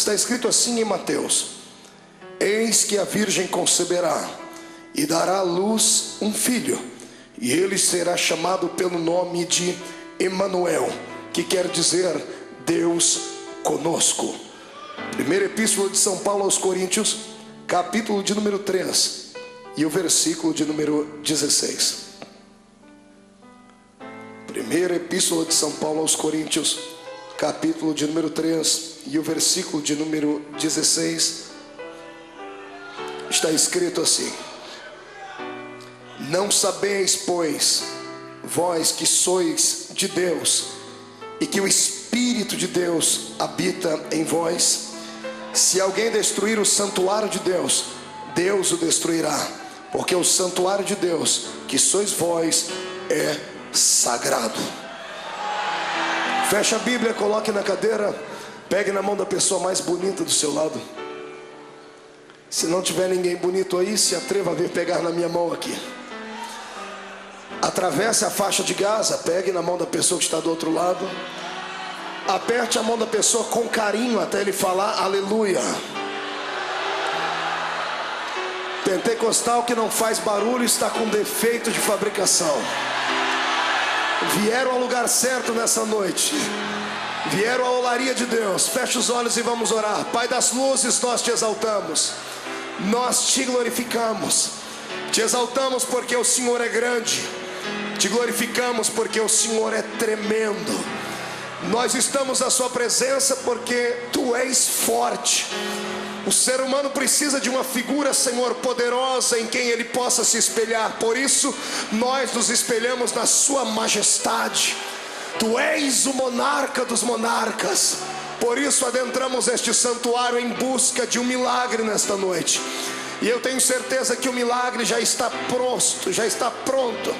Está escrito assim em Mateus: eis que a virgem conceberá e dará à luz um filho, e ele será chamado pelo nome de Emanuel, que quer dizer Deus conosco. Primeira epístola de São Paulo aos Coríntios, capítulo de número 3 e o versículo de número 16. Primeira epístola de São Paulo aos Coríntios, capítulo de número 3 e o versículo de número 16. Está escrito assim: não sabeis, pois, vós que sois de Deus, e que o Espírito de Deus habita em vós, se alguém destruir o santuário de Deus, Deus o destruirá, porque o santuário de Deus, que sois vós, é sagrado. Feche a Bíblia, coloque na cadeira, pegue na mão da pessoa mais bonita do seu lado. Se não tiver ninguém bonito aí, se atreva a vir pegar na minha mão aqui. Atravesse a faixa de Gaza, pegue na mão da pessoa que está do outro lado. Aperte a mão da pessoa com carinho até ele falar aleluia. Pentecostal que não faz barulho está com defeito de fabricação. Vieram ao lugar certo nessa noite. Vieram à olaria de Deus. Feche os olhos e vamos orar. Pai das luzes, nós te exaltamos, nós te glorificamos. Te exaltamos porque o Senhor é grande. Te glorificamos porque o Senhor é tremendo. Nós estamos na sua presença porque tu és forte. O ser humano precisa de uma figura, Senhor, poderosa em quem ele possa se espelhar. Por isso nós nos espelhamos na sua majestade. Tu és o monarca dos monarcas. Por isso adentramos este santuário em busca de um milagre nesta noite. E eu tenho certeza que o milagre já está pronto,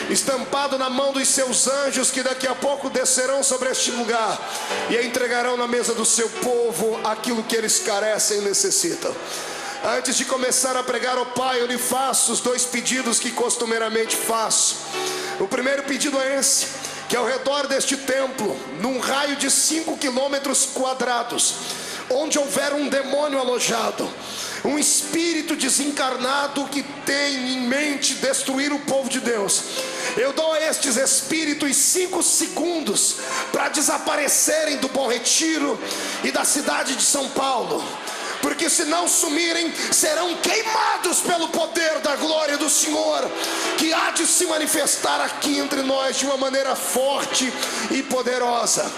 estampado na mão dos seus anjos, que daqui a pouco descerão sobre este lugar e entregarão na mesa do seu povo aquilo que eles carecem e necessitam. Antes de começar a pregar, ó Pai, eu lhe faço os dois pedidos que costumeiramente faço. O primeiro pedido é esse: que ao redor deste templo, num raio de 5 quilômetros quadrados, onde houver um demônio alojado, um espírito desencarnado que tem em mente destruir o povo de Deus, eu dou a estes espíritos 5 segundos para desaparecerem do Bom Retiro e da cidade de São Paulo. Porque se não sumirem, serão queimados pelo poder da glória do Senhor, que há de se manifestar aqui entre nós de uma maneira forte e poderosa.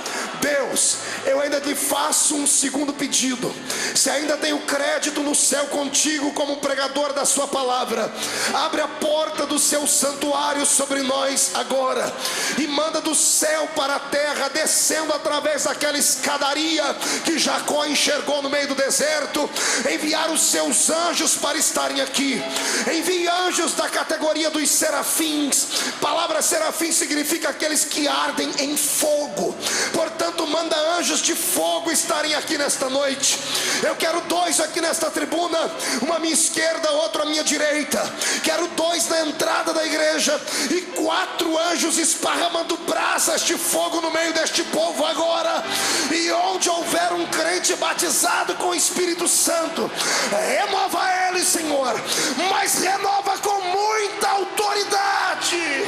Deus, eu ainda lhe faço um segundo pedido. Se ainda tenho crédito no céu contigo como pregador da sua palavra, abre a porta do seu santuário sobre nós agora, e manda do céu para a terra, descendo através daquela escadaria que Jacó enxergou no meio do deserto, enviar os seus anjos para estarem aqui. Envie anjos da categoria dos serafins. Palavra serafim significa aqueles que ardem em fogo. Portanto, manda anjos de fogo estarem aqui nesta noite. Eu quero 2 aqui nesta tribuna, uma à minha esquerda, outro à minha direita. Quero 2 na entrada da igreja e 4 anjos esparramando brasas de fogo no meio deste povo agora. E onde houver um crente batizado com o Espírito Santo, renova ele, Senhor, mas renova com muita autoridade.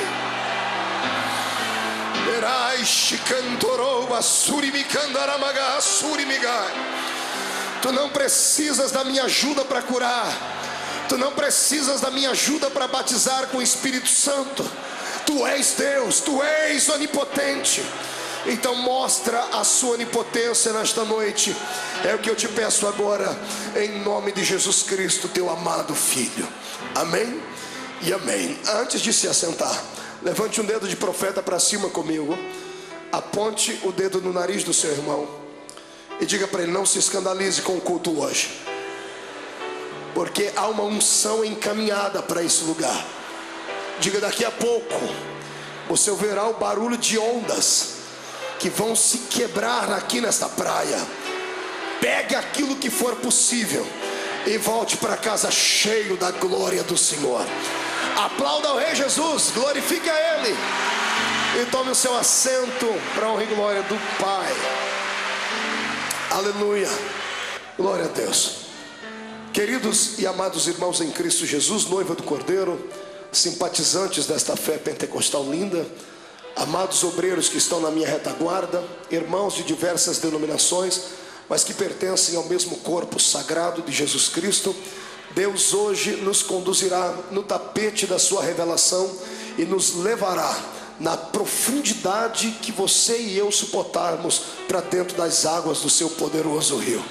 Tu não precisas da minha ajuda para curar. Tu não precisas da minha ajuda para batizar com o Espírito Santo. Tu és Deus, tu és onipotente. Então mostra a sua onipotência nesta noite. É o que eu te peço agora, em nome de Jesus Cristo, teu amado Filho. Amém e amém. Antes de se assentar, levante um dedo de profeta para cima comigo. Aponte o dedo no nariz do seu irmão e diga para ele: não se escandalize com o culto hoje, porque há uma unção encaminhada para esse lugar. Diga: daqui a pouco você ouvirá o barulho de ondas que vão se quebrar aqui nesta praia. Pegue aquilo que for possível e volte para casa cheio da glória do Senhor. Aplauda o Rei Jesus, glorifique a Ele e tome o seu assento para a honra e glória do Pai. Aleluia. Glória a Deus. Queridos e amados irmãos em Cristo Jesus, noiva do Cordeiro, simpatizantes desta fé pentecostal linda, amados obreiros que estão na minha retaguarda, irmãos de diversas denominações, mas que pertencem ao mesmo corpo sagrado de Jesus Cristo, Deus hoje nos conduzirá no tapete da sua revelação e nos levará na profundidade que você e eu suportarmos para dentro das águas do seu poderoso rio.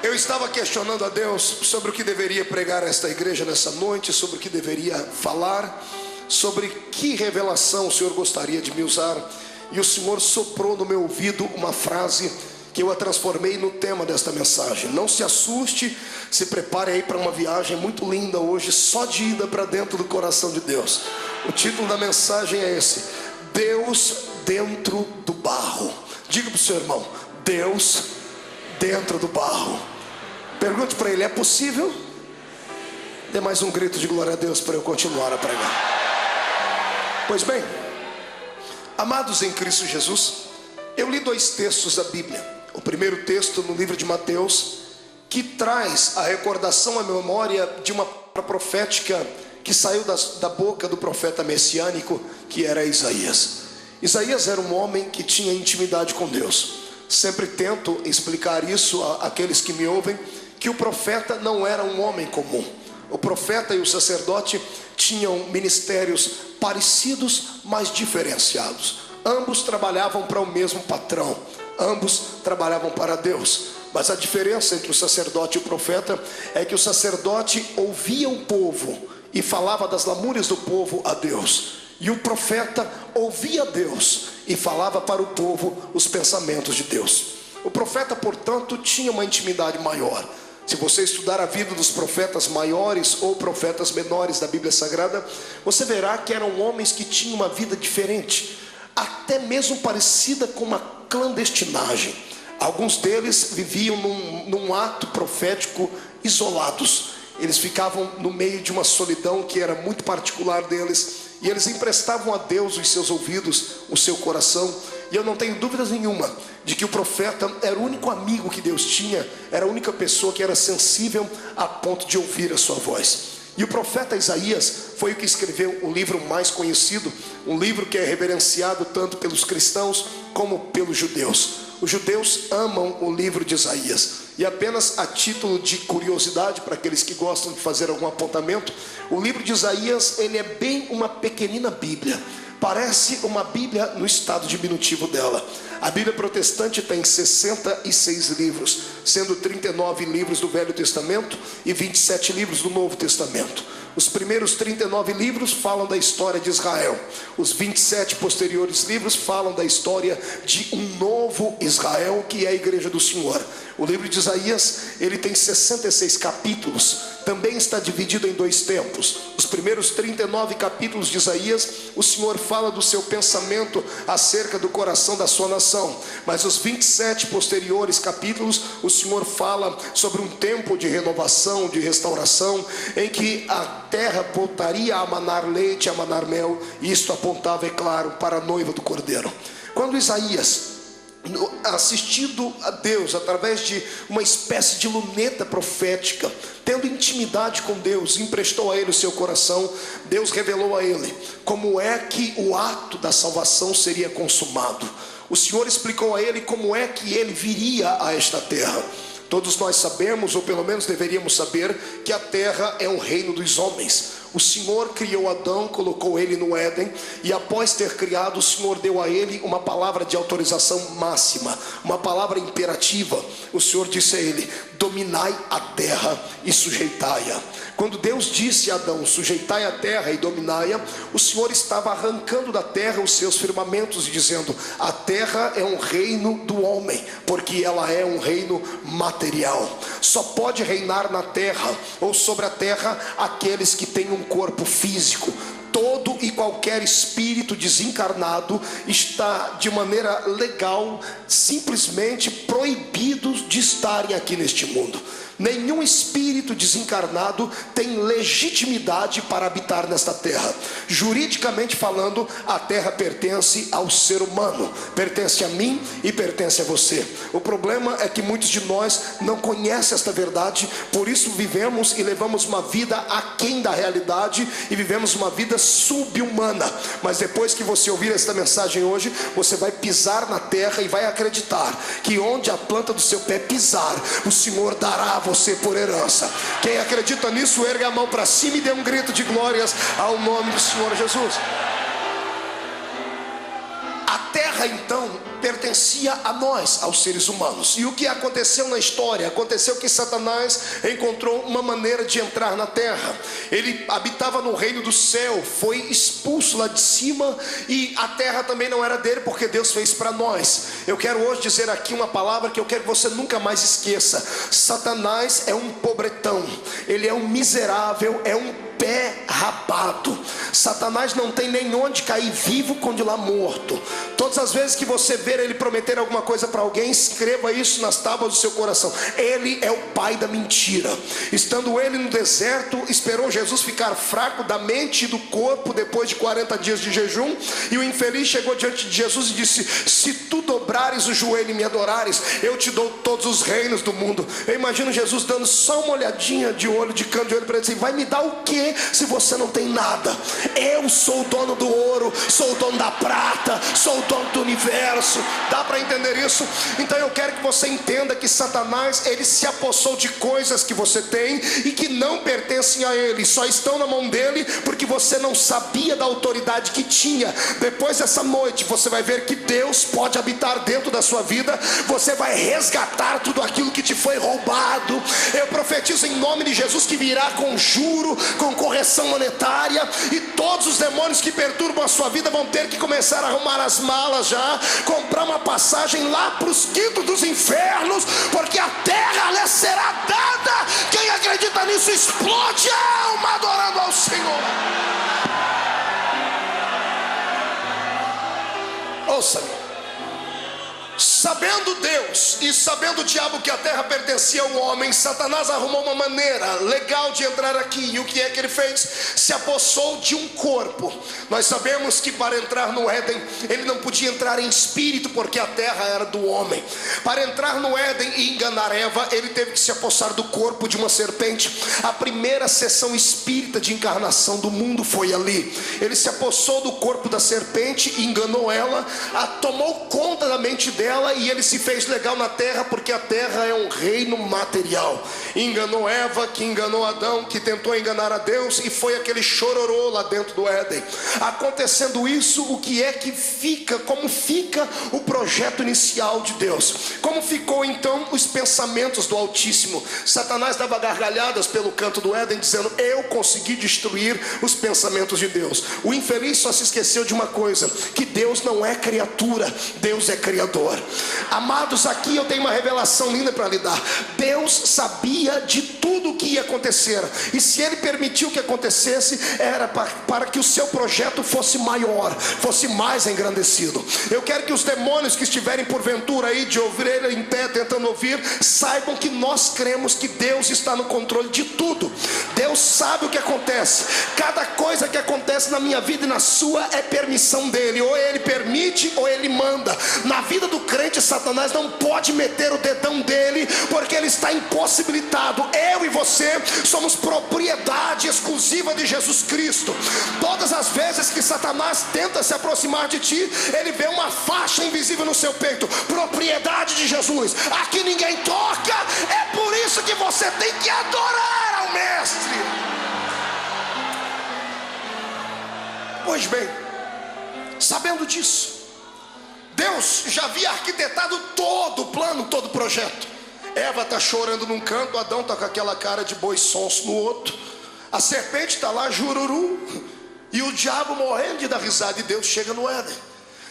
Eu estava questionando a Deus sobre o que deveria pregar esta igreja nessa noite, sobre o que deveria falar, sobre que revelação o Senhor gostaria de me usar, e o Senhor soprou no meu ouvido uma frase que eu a transformei no tema desta mensagem. Não se assuste, se prepare aí para uma viagem muito linda hoje, só de ida para dentro do coração de Deus. O título da mensagem é esse: Deus dentro do barro. Diga para o seu irmão: Deus dentro do barro. Pergunte para ele: é possível? Dê mais um grito de glória a Deus para eu continuar a pregar. Pois bem, amados em Cristo Jesus, eu li 2 textos da Bíblia. O primeiro texto no livro de Mateus, que traz a recordação, a memória de uma profética que saiu da boca do profeta messiânico, que era Isaías. Isaías era um homem que tinha intimidade com Deus. Sempre tento explicar isso àqueles que me ouvem, que o profeta não era um homem comum. O profeta e o sacerdote tinham ministérios parecidos, mas diferenciados. Ambos trabalhavam para o mesmo patrão, ambos trabalhavam para Deus. Mas a diferença entre o sacerdote e o profeta é que o sacerdote ouvia o povo e falava das lamúrias do povo a Deus, e o profeta ouvia Deus e falava para o povo os pensamentos de Deus. O profeta, portanto, tinha uma intimidade maior. Se você estudar a vida dos profetas maiores ou profetas menores da Bíblia Sagrada, você verá que eram homens que tinham uma vida diferente, até mesmo parecida com uma clandestinagem. Alguns deles viviam num ato profético isolados. Eles ficavam no meio de uma solidão que era muito particular deles, e eles emprestavam a Deus os seus ouvidos, o seu coração. E eu não tenho dúvidas nenhuma de que o profeta era o único amigo que Deus tinha, era a única pessoa que era sensível a ponto de ouvir a sua voz. E o profeta Isaías foi o que escreveu o livro mais conhecido, um livro que é reverenciado tanto pelos cristãos como pelos judeus. Os judeus amam o livro de Isaías. E apenas a título de curiosidade, para aqueles que gostam de fazer algum apontamento, o livro de Isaías, ele é bem uma pequenina Bíblia. Parece uma Bíblia no estado diminutivo dela. A Bíblia protestante tem 66 livros, sendo 39 livros do Velho Testamento e 27 livros do Novo Testamento. Os primeiros 39 livros falam da história de Israel. Os 27 posteriores livros falam da história de um novo Israel, que é a igreja do Senhor. O livro de Isaías, ele tem 66 capítulos. Também está dividido em 2 tempos. Os primeiros 39 capítulos de Isaías, o Senhor fala do seu pensamento acerca do coração da sua nação. Mas os 27 posteriores capítulos, o Senhor fala sobre um tempo de renovação, de restauração, em que a terra voltaria a manar leite, a manar mel. E isto apontava, é claro, para a noiva do Cordeiro. Quando Isaías, assistido a Deus através de uma espécie de luneta profética, tendo intimidade com Deus, emprestou a ele o seu coração, Deus revelou a ele como é que o ato da salvação seria consumado. O Senhor explicou a ele como é que ele viria a esta terra. Todos nós sabemos, ou pelo menos deveríamos saber, que a terra é um reino dos homens. O Senhor criou Adão, colocou ele no Éden, e após ter criado, o Senhor deu a ele uma palavra de autorização máxima, uma palavra imperativa. O Senhor disse a ele: dominai a terra e sujeitai-a. Quando Deus disse a Adão: sujeitai a terra e dominai-a, o Senhor estava arrancando da terra os seus firmamentos e dizendo: a terra é um reino do homem, porque ela é um reino material. Só pode reinar na terra ou sobre a terra aqueles que têm um corpo físico. Todo e qualquer espírito desencarnado está de maneira legal simplesmente proibido de estarem aqui neste mundo. Nenhum espírito desencarnado tem legitimidade para habitar nesta terra. Juridicamente falando, a terra pertence ao ser humano, pertence a mim e pertence a você. O problema é que muitos de nós não conhecem esta verdade, por isso vivemos e levamos uma vida aquém da realidade e vivemos uma vida subhumana. Mas depois que você ouvir esta mensagem hoje, você vai pisar na terra e vai acreditar que onde a planta do seu pé pisar, o Senhor dará a você por herança. Quem acredita nisso, erga a mão para cima e dê um grito de glórias ao nome do Senhor Jesus. A terra então pertencia a nós, aos seres humanos. E o que aconteceu na história? Aconteceu que Satanás encontrou uma maneira de entrar na terra. Ele habitava no reino do céu, foi expulso lá de cima, e a terra também não era dele, porque Deus fez para nós. Eu quero hoje dizer aqui uma palavra que eu quero que você nunca mais esqueça. Satanás é um pobretão, ele é um miserável, é um pé rapado. Satanás não tem nem onde cair vivo quando lá morto. Todas as vezes que você ver ele prometer alguma coisa para alguém, escreva isso nas tábuas do seu coração: ele é o pai da mentira. Estando ele no deserto, esperou Jesus ficar fraco da mente e do corpo depois de 40 dias de jejum, e o infeliz chegou diante de Jesus e disse: se tu dobrares o joelho e me adorares, eu te dou todos os reinos do mundo. Eu imagino Jesus dando só uma olhadinha de olho, de canto de olho, para ele dizer: vai me dar o quê se você não tem nada? Eu sou o dono do ouro, sou o dono da prata, sou o dono do universo. Dá para entender isso? Então eu quero que você entenda que Satanás, ele se apossou de coisas que você tem e que não pertencem a ele, só estão na mão dele porque você não sabia da autoridade que tinha. Depois dessa noite você vai ver que Deus pode habitar dentro da sua vida. Você vai resgatar tudo aquilo que te foi roubado. Eu profetizo em nome de Jesus que virá com juro, com correção monetária, e todos os demônios que perturbam a sua vida vão ter que começar a arrumar as malas já, comprar uma passagem lá para os quintos dos infernos, porque a terra lhe será dada. Quem acredita nisso, explode a alma adorando ao Senhor. Ouça-me. Sabendo Deus e sabendo o diabo que a terra pertencia ao homem, Satanás arrumou uma maneira legal de entrar aqui. E o que é que ele fez? Se apossou de um corpo. Nós sabemos que para entrar no Éden, ele não podia entrar em espírito, porque a terra era do homem. Para entrar no Éden e enganar Eva, ele teve que se apossar do corpo de uma serpente. A primeira sessão espírita de encarnação do mundo foi ali. Ele se apossou do corpo da serpente, enganou ela, tomou conta da mente dela, e ele se fez legal na terra, porque a terra é um reino material. Enganou Eva, que enganou Adão, que tentou enganar a Deus, e foi aquele chororô lá dentro do Éden. Acontecendo isso, o que é que fica? Como fica o projeto inicial de Deus? Como ficou então os pensamentos do Altíssimo? Satanás dava gargalhadas pelo canto do Éden, dizendo: eu consegui destruir os pensamentos de Deus. O infeliz só se esqueceu de uma coisa: que Deus não é criatura, Deus é criador. Amados, aqui eu tenho uma revelação linda para lhe dar. Deus sabia de tudo o que ia acontecer, e se ele permitiu que acontecesse, era para que o seu projeto fosse maior, fosse mais engrandecido. Eu quero que os demônios que estiverem porventura aí de ouvir em pé tentando ouvir, saibam que nós cremos que Deus está no controle de tudo. Deus sabe o que acontece. Cada coisa que acontece na minha vida e na sua é permissão dele. Ou ele permite ou ele manda. Na vida do crente, Satanás não pode meter o dedão dele, porque ele está impossibilitado. Eu e você somos propriedade exclusiva de Jesus Cristo. Todas as vezes que Satanás tenta se aproximar de ti, ele vê uma faixa invisível no seu peito: propriedade de Jesus, aqui ninguém toca. É por isso que você tem que adorar ao Mestre. Pois bem, sabendo disso, Deus já havia arquitetado todo o plano, todo o projeto. Eva está chorando num canto, Adão está com aquela cara de boi sonso no outro, a serpente está lá, jururu, e o diabo morrendo de dar risada. E Deus chega no Éden.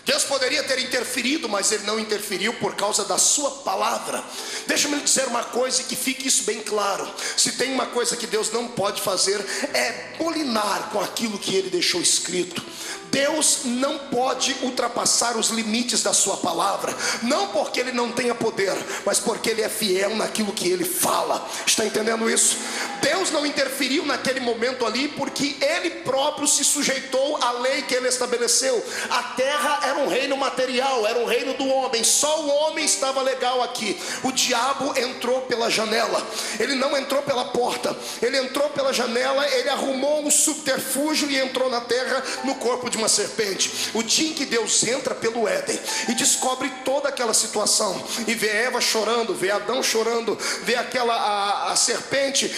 Deus poderia ter interferido, mas ele não interferiu por causa da sua palavra. Deixa-me lhe dizer uma coisa, e que fique isso bem claro: se tem uma coisa que Deus não pode fazer, é bulinar com aquilo que ele deixou escrito. Deus não pode ultrapassar os limites da sua palavra, não porque Ele não tenha poder, mas porque Ele é fiel naquilo que Ele fala. Está entendendo isso? Deus não interferiu naquele momento ali, porque Ele próprio se sujeitou à lei que Ele estabeleceu. A terra era um reino material, era um reino do homem, só o homem estava legal aqui. O diabo entrou pela janela, ele não entrou pela porta, ele entrou pela janela, ele arrumou um subterfúgio e entrou na terra no corpo de uma serpente. O dia em que Deus entra pelo Éden e descobre toda aquela situação, e vê Eva chorando, vê Adão chorando, vê a serpente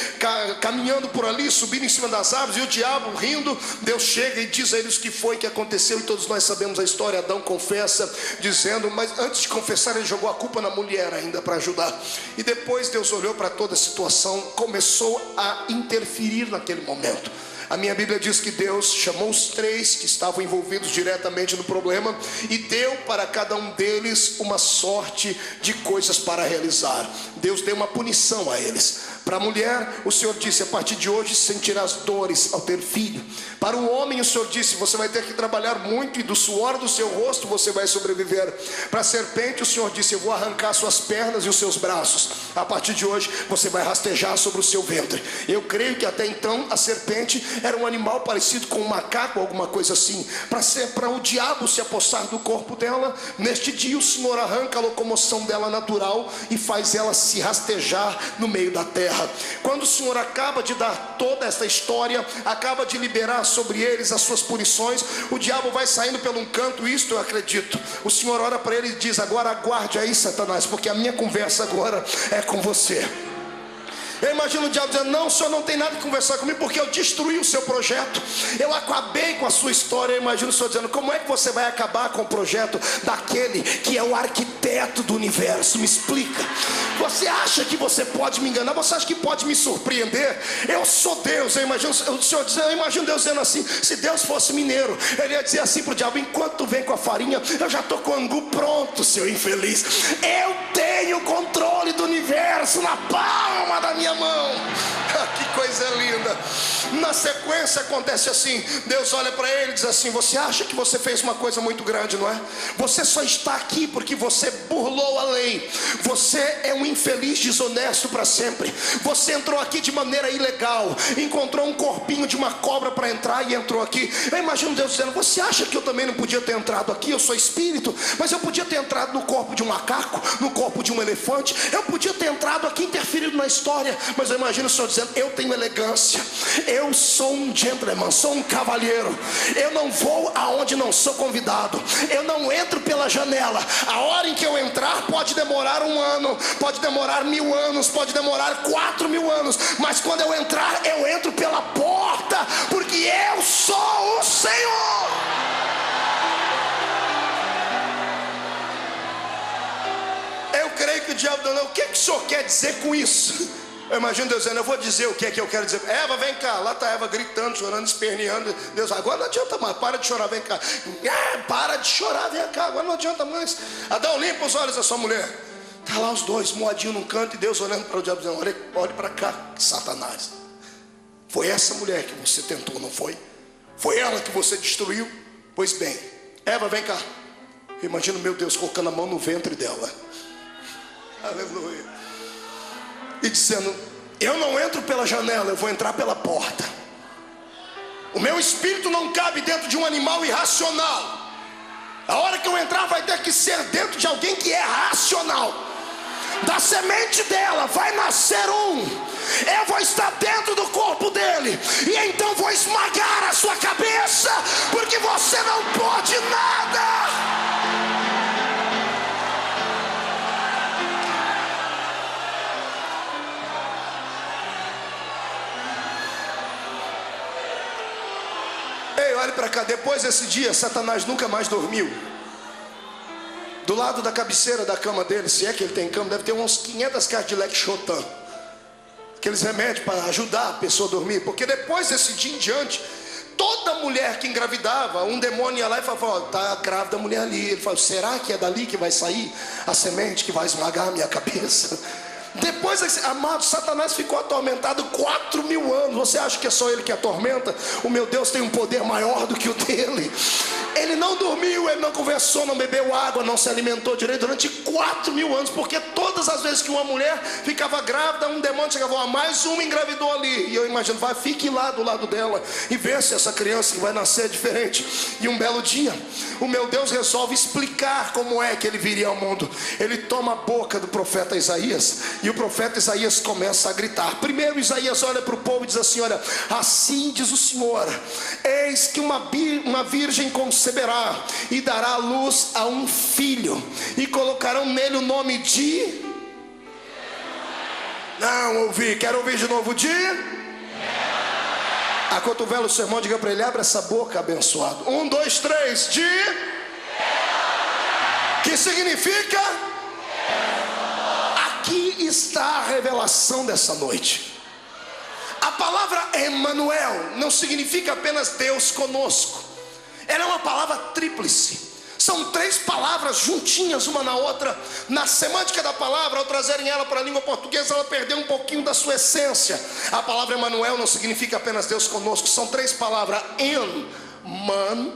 caminhando por ali, subindo em cima das árvores, e o diabo rindo, Deus chega e diz a eles o que foi que aconteceu, e todos nós sabemos a história. Adão confessa, dizendo, mas antes de confessar ele jogou a culpa na mulher ainda para ajudar, e depois Deus olhou para toda a situação, começou a interferir naquele momento. A minha Bíblia diz que Deus chamou os três que estavam envolvidos diretamente no problema e deu para cada um deles uma sorte de coisas para realizar. Deus deu uma punição a eles. Para a mulher, o Senhor disse, a partir de hoje sentirás dores ao ter filho. Para o homem, o Senhor disse, você vai ter que trabalhar muito e do suor do seu rosto você vai sobreviver. Para a serpente, o Senhor disse, eu vou arrancar suas pernas e os seus braços. A partir de hoje, você vai rastejar sobre o seu ventre. Eu creio que até então a serpente era um animal parecido com um macaco, alguma coisa assim. Para o diabo se apossar do corpo dela, neste dia o Senhor arranca a locomoção dela natural e faz ela se rastejar no meio da terra. Quando o Senhor acaba de dar toda essa história, acaba de liberar sobre eles as suas punições, o diabo vai saindo pelo um canto, isto eu acredito. O Senhor ora para ele e diz, agora aguarde aí, Satanás, porque a minha conversa agora é com você. Eu imagino o diabo dizendo, não, o senhor não tem nada que conversar comigo, porque eu destruí o seu projeto, eu acabei com a sua história. Eu imagino o senhor dizendo, como é que você vai acabar com o projeto daquele que é o arquiteto do universo? Me explica. Você acha que você pode me enganar? Você acha que pode me surpreender? Eu sou Deus. Eu imagino o senhor dizendo, eu imagino Deus dizendo assim, se Deus fosse mineiro, ele ia dizer assim para o diabo, enquanto tu vem com a farinha, eu já estou com o angu pronto, seu infeliz. Eu tenho controle do universo na palma da minha mão. Que coisa linda. Na sequência acontece assim, Deus olha para ele e diz assim, você acha que você fez uma coisa muito grande, não é? Você só está aqui porque você burlou a lei. Você é um infeliz desonesto para sempre. Você entrou aqui de maneira ilegal, encontrou um corpinho de uma cobra para entrar e entrou aqui. Eu imagino Deus dizendo, você acha que eu também não podia ter entrado aqui? Eu sou espírito, mas eu podia ter entrado no corpo de um macaco, no corpo de um elefante. Eu podia ter entrado aqui, interferido na história, mas eu imagino o Senhor dizendo, eu tenho elegância, eu sou um gentleman, sou um cavalheiro. Eu não vou aonde não sou convidado, eu não entro pela janela. A hora em que eu entrar pode demorar 1 ano, pode demorar 1000 anos, pode demorar 4000 anos, mas quando eu entrar, eu entro pela porta, porque eu sou o Senhor. Eu creio que o diabo não, o que o senhor quer dizer com isso? Eu imagino Deus dizendo, eu vou dizer o que é que eu quero dizer. Eva, vem cá. Lá está Eva gritando, chorando, esperneando. Deus, agora não adianta mais, para de chorar, vem cá. Para de chorar, vem cá, agora não adianta mais. Adão, limpa os olhos da sua mulher. Está lá os dois, moadinho num canto, e Deus olhando para o diabo, dizendo, olhe para cá, Satanás. Foi essa mulher que você tentou, não foi? Foi ela que você destruiu? Pois bem, Eva, vem cá. Eu imagino meu Deus colocando a mão no ventre dela. Aleluia. E dizendo, eu não entro pela janela, eu vou entrar pela porta. O meu espírito não cabe dentro de um animal irracional. A hora que eu entrar vai ter que ser dentro de alguém que é racional. Da semente dela vai nascer um. Eu vou estar dentro do corpo dele, e então vou esmagar a sua cabeça, porque você não pode nada. Ei, olhe para cá, depois desse dia, Satanás nunca mais dormiu. Do lado da cabeceira da cama dele, se é que ele tem cama, deve ter uns 500 caixas de Lexotan, aqueles remédios para ajudar a pessoa a dormir. Porque depois desse dia em diante, toda mulher que engravidava, um demônio ia lá e falava, está grávida a mulher ali. Ele falou, será que é dali que vai sair a semente que vai esmagar a minha cabeça? Depois, amado, Satanás ficou atormentado 4.000 anos. Você acha que é só ele que atormenta? O meu Deus tem um poder maior do que o dele. Ele não dormiu, ele não conversou, não bebeu água, não se alimentou direito durante 4.000 anos, porque todas as vezes que uma mulher ficava grávida, um demônio chegava, mais uma engravidou ali. E eu imagino, fique lá do lado dela e vê se essa criança que vai nascer é diferente. E um belo dia, o meu Deus resolve explicar como é que ele viria ao mundo. Ele toma a boca do profeta Isaías, e o profeta Isaías começa a gritar. Primeiro Isaías olha para o povo e diz assim: olha, assim diz o Senhor, eis que uma virgem conceberá e dará luz a um filho, e colocarão nele o nome de... Não ouvi, quero ouvir de novo, de... Acotovela o sermão, diga para ele: abre essa boca, abençoado. 1, 2, 3, de... Que significa... Aqui está a revelação dessa noite. A palavra Emanuel não significa apenas Deus conosco. Ela é uma palavra tríplice. São 3 palavras juntinhas uma na outra. Na semântica da palavra, ao trazerem ela para a língua portuguesa, ela perdeu um pouquinho da sua essência. A palavra Emanuel não significa apenas Deus conosco. São 3 palavras: Em-man-el.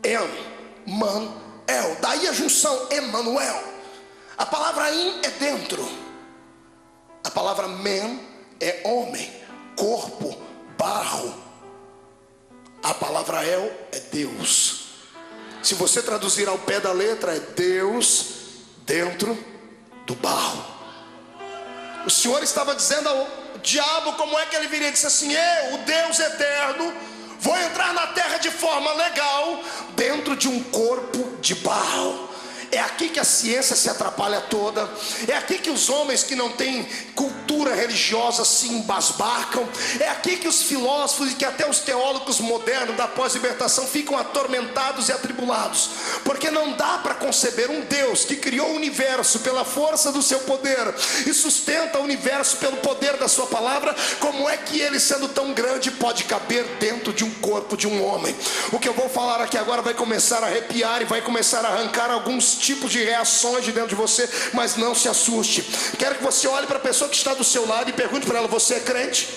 Em-man-el. Daí a junção Emanuel. A palavra in é dentro. A palavra men é homem, corpo, barro. A palavra el é Deus. Se você traduzir ao pé da letra, é Deus dentro do barro. O Senhor estava dizendo ao diabo como é que ele viria. Ele disse assim: eu, o Deus eterno, vou entrar na terra de forma legal, dentro de um corpo de barro. É aqui que a ciência se atrapalha toda. É aqui que os homens que não têm cultura religiosa se embasbacam. É aqui que os filósofos e que até os teólogos modernos da pós-libertação ficam atormentados e atribulados, porque não dá para conceber um Deus que criou o universo pela força do seu poder e sustenta o universo pelo poder da sua palavra. Como é que ele, sendo tão grande, pode caber dentro de um corpo de um homem? O que eu vou falar aqui agora vai começar a arrepiar e vai começar a arrancar alguns tipos de reações de dentro de você, mas não se assuste. Quero que você olhe para a pessoa que está do seu lado e pergunte para ela: você é crente?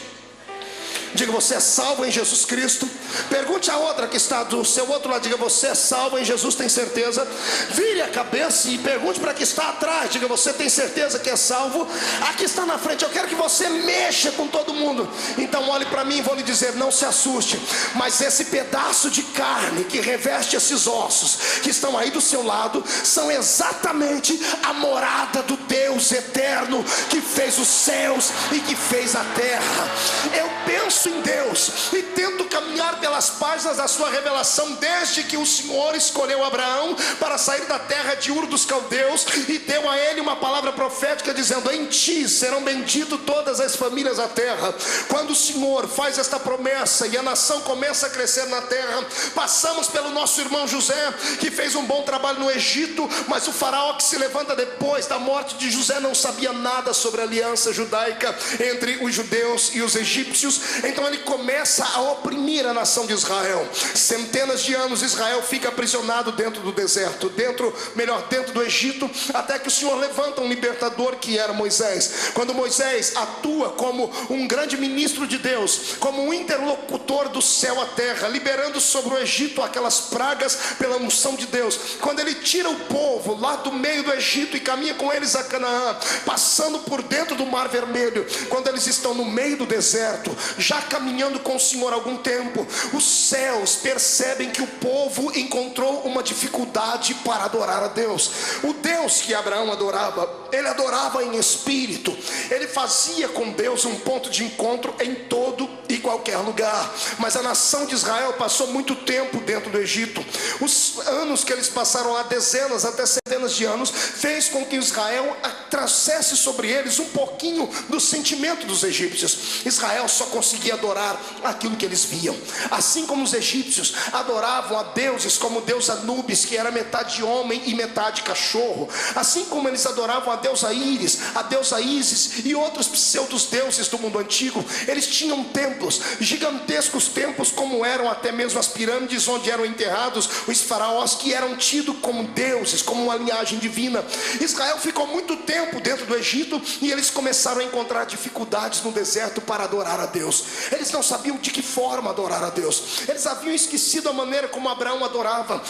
Diga: você é salvo em Jesus Cristo. Pergunte a outra que está do seu outro lado, diga: você é salvo em Jesus, tem certeza? Vire a cabeça e pergunte para quem está atrás, diga: você tem certeza que é salvo? Aqui está na frente, eu quero que você mexa com todo mundo. Então olhe para mim e vou lhe dizer: não se assuste, mas esse pedaço de carne que reveste esses ossos que estão aí do seu lado são exatamente a morada do Deus eterno que fez os céus e que fez a terra. Eu penso em Deus e tento caminhar pelas páginas da sua revelação desde que o Senhor escolheu Abraão para sair da terra de Ur dos Caldeus e deu a ele uma palavra profética dizendo: em ti serão benditas todas as famílias da terra. Quando o Senhor faz esta promessa e a nação começa a crescer na terra, passamos pelo nosso irmão José, que fez um bom trabalho no Egito, mas o faraó que se levanta depois da morte de José não sabia nada sobre a aliança judaica entre os judeus e os egípcios. Então ele começa a oprimir a nação de Israel. Centenas de anos Israel fica aprisionado dentro do deserto, dentro do Egito, até que o Senhor levanta um libertador que era Moisés. Quando Moisés atua como um grande ministro de Deus, como um interlocutor do céu à terra, liberando sobre o Egito aquelas pragas pela unção de Deus. Quando ele tira o povo lá do meio do Egito e caminha com eles a Canaã, passando por dentro do Mar Vermelho, quando eles estão no meio do deserto, já caminhando com o Senhor há algum tempo, os céus percebem que o povo encontrou uma dificuldade para adorar a Deus. O Deus que Abraão adorava, ele adorava em espírito, ele fazia com Deus um ponto de encontro em todo e qualquer lugar. Mas a nação de Israel passou muito tempo dentro do Egito. Os anos que eles passaram lá, dezenas até centenas de anos, fez com que Israel trouxesse sobre eles um pouquinho do sentimento dos egípcios. Israel só conseguia adorar aquilo que eles viam, assim como os egípcios adoravam a deuses como o deus Anubis, que era metade homem e metade cachorro, assim como eles adoravam a deusa Íris, a deusa Ísis e outros pseudos deuses do mundo antigo. Eles tinham templos, gigantescos templos, como eram até mesmo as pirâmides onde eram enterrados os faraós, que eram tidos como deuses, como uma linhagem divina. Israel ficou muito tempo tempo dentro do Egito e eles começaram a encontrar dificuldades no deserto para adorar a Deus. Eles não sabiam de que forma adorar a Deus. Eles haviam esquecido a maneira como Abraão adorava.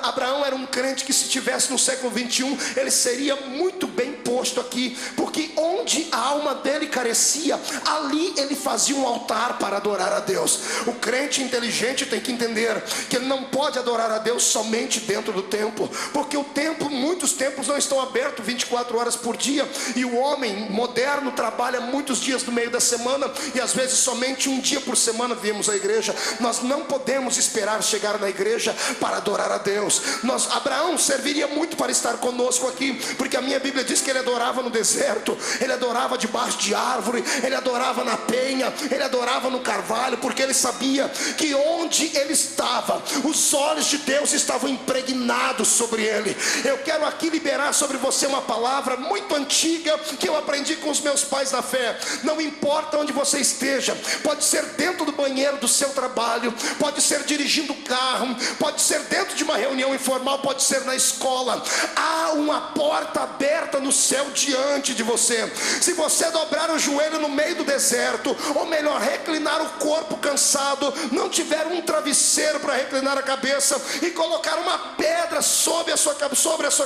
Abraão era um crente que, se tivesse no século 21, ele seria muito bem posto aqui, porque onde a alma dele carecia, ali ele fazia um altar para adorar a Deus. O crente inteligente tem que entender que ele não pode adorar a Deus somente dentro do templo, porque o templo, muitos templos não estão abertos 24 horas por dia, e o homem moderno trabalha muitos dias no meio da semana, e às vezes somente um dia por semana viemos à igreja. Nós não podemos esperar chegar na igreja para adorar a Deus. Abraão serviria muito para estar conosco aqui, porque a minha Bíblia diz que ele adorava no deserto, ele adorava debaixo de árvore, ele adorava na penha, ele adorava no carvalho, porque ele sabia que onde ele estava, os olhos de Deus estavam impregnados sobre ele. Eu quero aqui liberar sobre você uma palavra muito antiga que eu aprendi com os meus pais na fé. Não importa onde você esteja, pode ser dentro do banheiro do seu trabalho, pode ser dirigindo o carro, pode ser dentro de uma reunião informal, pode ser na escola. Há uma porta aberta no céu diante de você. Se você dobrar o joelho no meio do deserto, ou melhor, reclinar o corpo cansado, não tiver um travesseiro para reclinar a cabeça e colocar uma pedra sobre a sua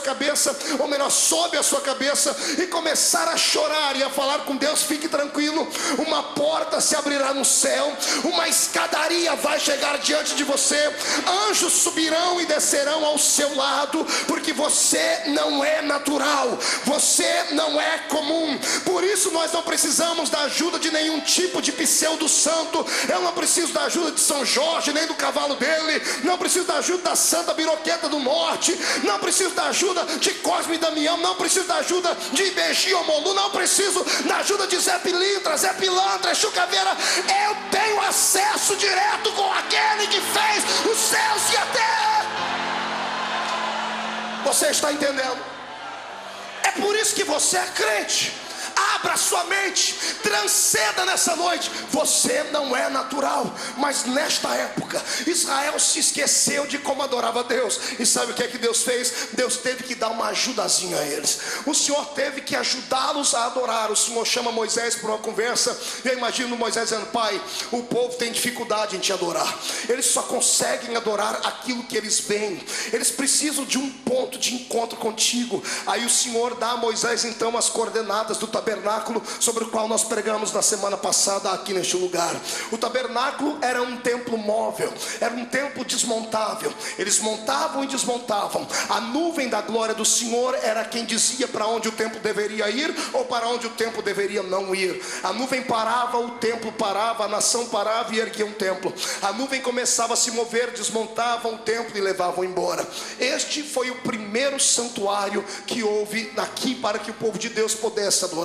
cabeça, ou melhor, sobre a sua cabeça, e começar a chorar e a falar com Deus, fique tranquilo, uma porta se abrirá no céu, uma escadaria vai chegar diante de você, anjos subirão e descerão ao seu lado, porque você não é natural, você não é comum. Por isso nós não precisamos da ajuda de nenhum tipo de pseudo santo. Eu não preciso da ajuda de São Jorge, nem do cavalo dele, não preciso da ajuda da Santa Biroqueta do Norte, não preciso da ajuda de Cosme e Damião, não preciso da ajuda de Ibexi ou Molu, não preciso da ajuda de Zé Pilintra, Zé Pilantra, Chucaveira. Eu tenho acesso direto com aquele que fez os céus e a terra. Você está entendendo? É por isso que você é crente. Abra sua mente, transcenda nessa noite. Você não é natural, mas nesta época Israel se esqueceu de como adorava a Deus. E sabe o que é que Deus fez? Deus teve que dar uma ajudazinha a eles. O Senhor teve que ajudá-los a adorar. O Senhor chama Moisés para uma conversa, e eu imagino Moisés dizendo: Pai, o povo tem dificuldade em te adorar, eles só conseguem adorar aquilo que eles veem, eles precisam de um ponto de encontro contigo. Aí o Senhor dá a Moisés então as coordenadas do tabernáculo, sobre o qual nós pregamos na semana passada aqui neste lugar. O tabernáculo era um templo móvel, era um templo desmontável. Eles montavam e desmontavam. A nuvem da glória do Senhor era quem dizia para onde o templo deveria ir ou para onde o templo deveria não ir. A nuvem parava, o templo parava, a nação parava e erguia um templo. A nuvem começava a se mover, desmontava o templo e levavam embora. Este foi o primeiro santuário que houve aqui para que o povo de Deus pudesse adorar.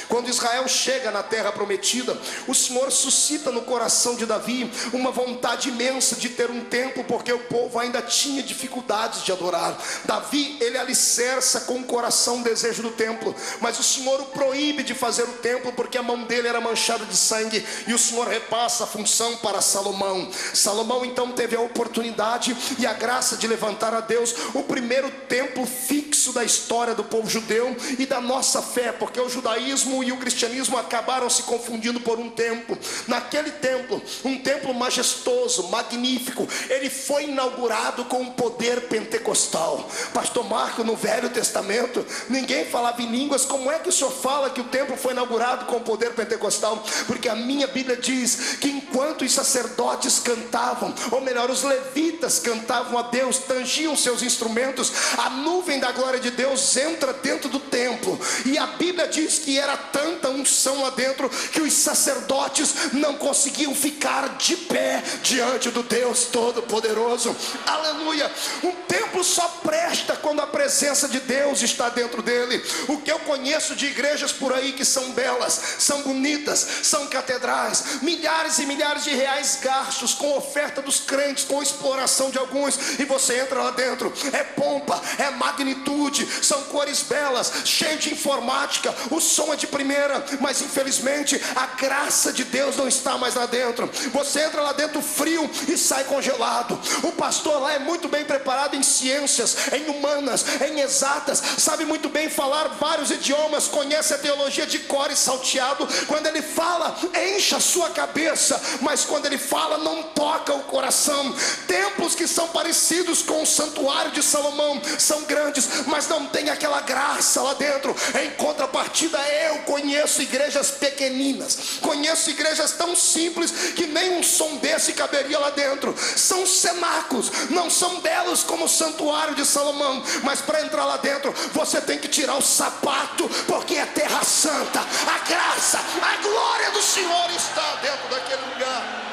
Quando Israel chega na terra prometida, o Senhor suscita no coração de Davi uma vontade imensa de ter um templo, porque o povo ainda tinha dificuldades de adorar. Davi, ele alicerça com o coração o desejo do templo, mas o Senhor o proíbe de fazer o templo, porque a mão dele era manchada de sangue, e o Senhor repassa a função para Salomão. Salomão então teve a oportunidade e a graça de levantar a Deus o primeiro templo fixo da história do povo judeu e da nossa fé, porque o judaísmo e o cristianismo acabaram se confundindo por um tempo. Naquele templo, um templo majestoso, magnífico, ele foi inaugurado com um poder pentecostal. Pastor Marco, no Velho Testamento ninguém falava em línguas. Como é que o senhor fala que o templo foi inaugurado com o poder pentecostal? Porque a minha Bíblia diz que enquanto os sacerdotes cantavam, ou melhor, os levitas cantavam a Deus, tangiam seus instrumentos, a nuvem da glória de Deus entra dentro do templo, e a Bíblia diz que era tanta unção lá dentro que os sacerdotes não conseguiam ficar de pé diante do Deus Todo-Poderoso. Aleluia! Um templo só presta quando a presença de Deus está dentro dele. O que eu conheço de igrejas por aí que são belas, são bonitas, são catedrais, milhares e milhares de reais gastos com oferta dos crentes, com exploração de alguns, e você entra lá dentro, é pompa, é magnitude, são cores belas, cheio de informática, o som é de primeira, mas infelizmente a graça de Deus não está mais lá dentro. Você entra lá dentro frio e sai congelado. O pastor lá é muito bem preparado em ciências, em humanas, em exatas, sabe muito bem falar vários idiomas, conhece a teologia de cor e salteado. Quando ele fala, enche a sua cabeça, mas quando ele fala, não toca o coração. Templos que são parecidos com o santuário de Salomão são grandes, mas não tem aquela graça lá dentro. Em contrapartida, eu conheço igrejas pequeninas, conheço igrejas tão simples que nem um som desse caberia lá dentro. São cenáculos, não são belos como o santuário de Salomão, mas para entrar lá dentro você tem que tirar o sapato, porque é terra santa. A graça, a glória do Senhor está dentro daquele lugar.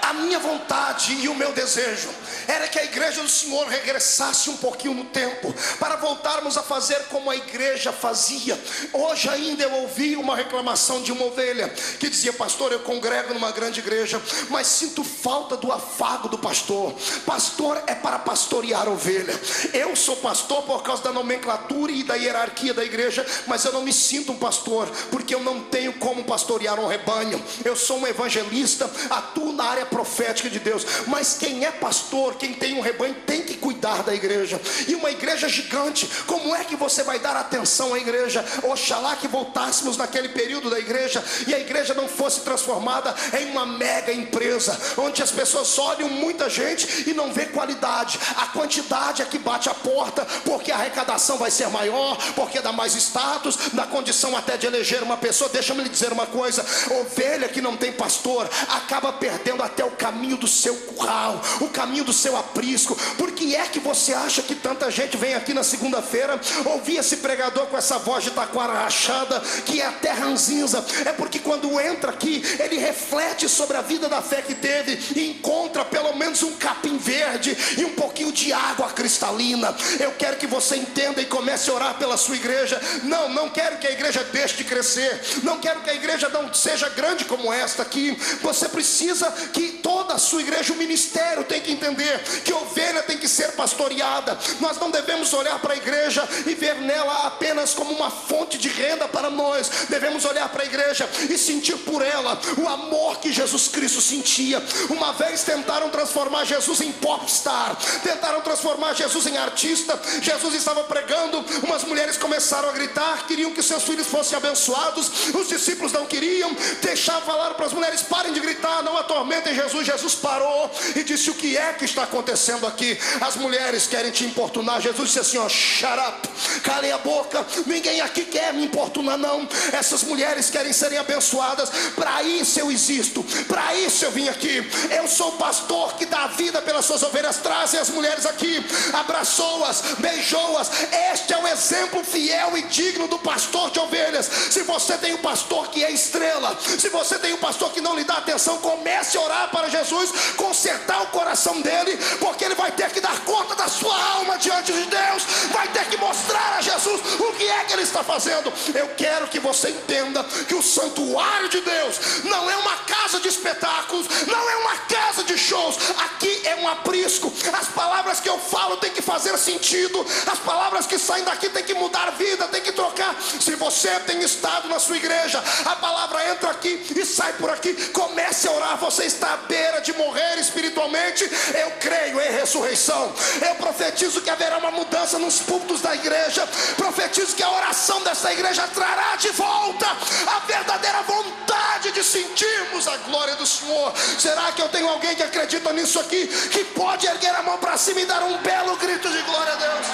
A minha vontade e o meu desejo era que a igreja do Senhor regressasse um pouquinho no tempo, para voltarmos a fazer como a igreja fazia. Hoje ainda eu ouvi uma reclamação de uma ovelha que dizia: pastor, eu congrego numa grande igreja, mas sinto falta do afago do pastor. Pastor é para pastorear ovelha. Eu sou pastor por causa da nomenclatura e da hierarquia da igreja, mas eu não me sinto um pastor, porque eu não tenho como pastorear um rebanho. Eu sou um evangelista, atuo na área profética de Deus, mas quem é pastor, quem tem um rebanho, tem que cuidar da igreja. E uma igreja gigante, como é que você vai dar atenção à igreja? Oxalá que voltássemos naquele período da igreja e a igreja não fosse transformada em uma mega empresa, onde as pessoas olham muita gente e não vê qualidade. A quantidade é que bate a porta, porque a arrecadação vai ser maior, porque dá mais status, dá condição até de eleger uma pessoa. Deixa-me lhe dizer uma coisa: ovelha que não tem pastor acaba perdendo até o caminho do seu curral, o caminho do seu aprisco. Por que é que você acha que tanta gente vem aqui na segunda-feira ouvir esse pregador com essa voz de taquara rachada, que é até ranzinza? É porque quando entra aqui, ele reflete sobre a vida da fé que teve e encontra pelo menos um capim verde e um pouquinho de água cristalina. Eu quero que você entenda e comece a orar pela sua igreja. Não quero que a igreja deixe de crescer, não quero que a igreja não seja grande como esta aqui. Você precisa que toda a sua igreja, o ministério tem que entender que ovelha tem que ser pastoreada. Nós não devemos olhar para a igreja e ver nela apenas como uma fonte de renda para nós. Devemos olhar para a igreja e sentir por ela o amor que Jesus Cristo sentia. Uma vez tentaram transformar Jesus em popstar, tentaram transformar Jesus em artista. Jesus estava pregando, umas mulheres começaram a gritar, queriam que seus filhos fossem abençoados. Os discípulos não queriam, deixavam falar para as mulheres: parem de gritar, não atormentem Jesus. Jesus parou e disse: o que é que está acontecendo aqui? As mulheres querem te importunar. Jesus disse assim: ó, shut up, calem a boca, ninguém aqui quer me importunar não. Essas mulheres querem serem abençoadas. Para isso eu existo, para isso eu vim aqui. Eu sou o pastor que dá a vida pelas suas ovelhas. Trazem as mulheres aqui, abraçou-as, beijou-as. Este é o exemplo fiel e digno do pastor de ovelhas. Se você tem um pastor que é estrela, se você tem um pastor que não lhe dá atenção, comece a orar para Jesus consertar o coração dele, porque ele vai ter que dar conta da sua alma diante de Deus, vai ter que mostrar a Jesus o que é que ele está fazendo. Eu quero que você entenda que o santuário de Deus não é uma casa de espetáculos, não é uma casa de shows. Aqui é um aprisco. As palavras que eu falo tem que fazer sentido, as palavras que saem daqui tem que mudar vida, tem que trocar. Se você tem estado na sua igreja, a palavra entra aqui e sai por aqui. Comece a orar. Você está à beira de morrer espiritualmente. Eu creio em ressurreição. Eu profetizo que haverá uma mudança nos púlpitos da igreja. Profetizo que a oração dessa igreja trará de volta a verdadeira vontade de sentirmos a glória do Senhor. Será que eu tenho alguém que acredita nisso aqui, que pode erguer a mão para cima e dar um belo grito de glória a Deus?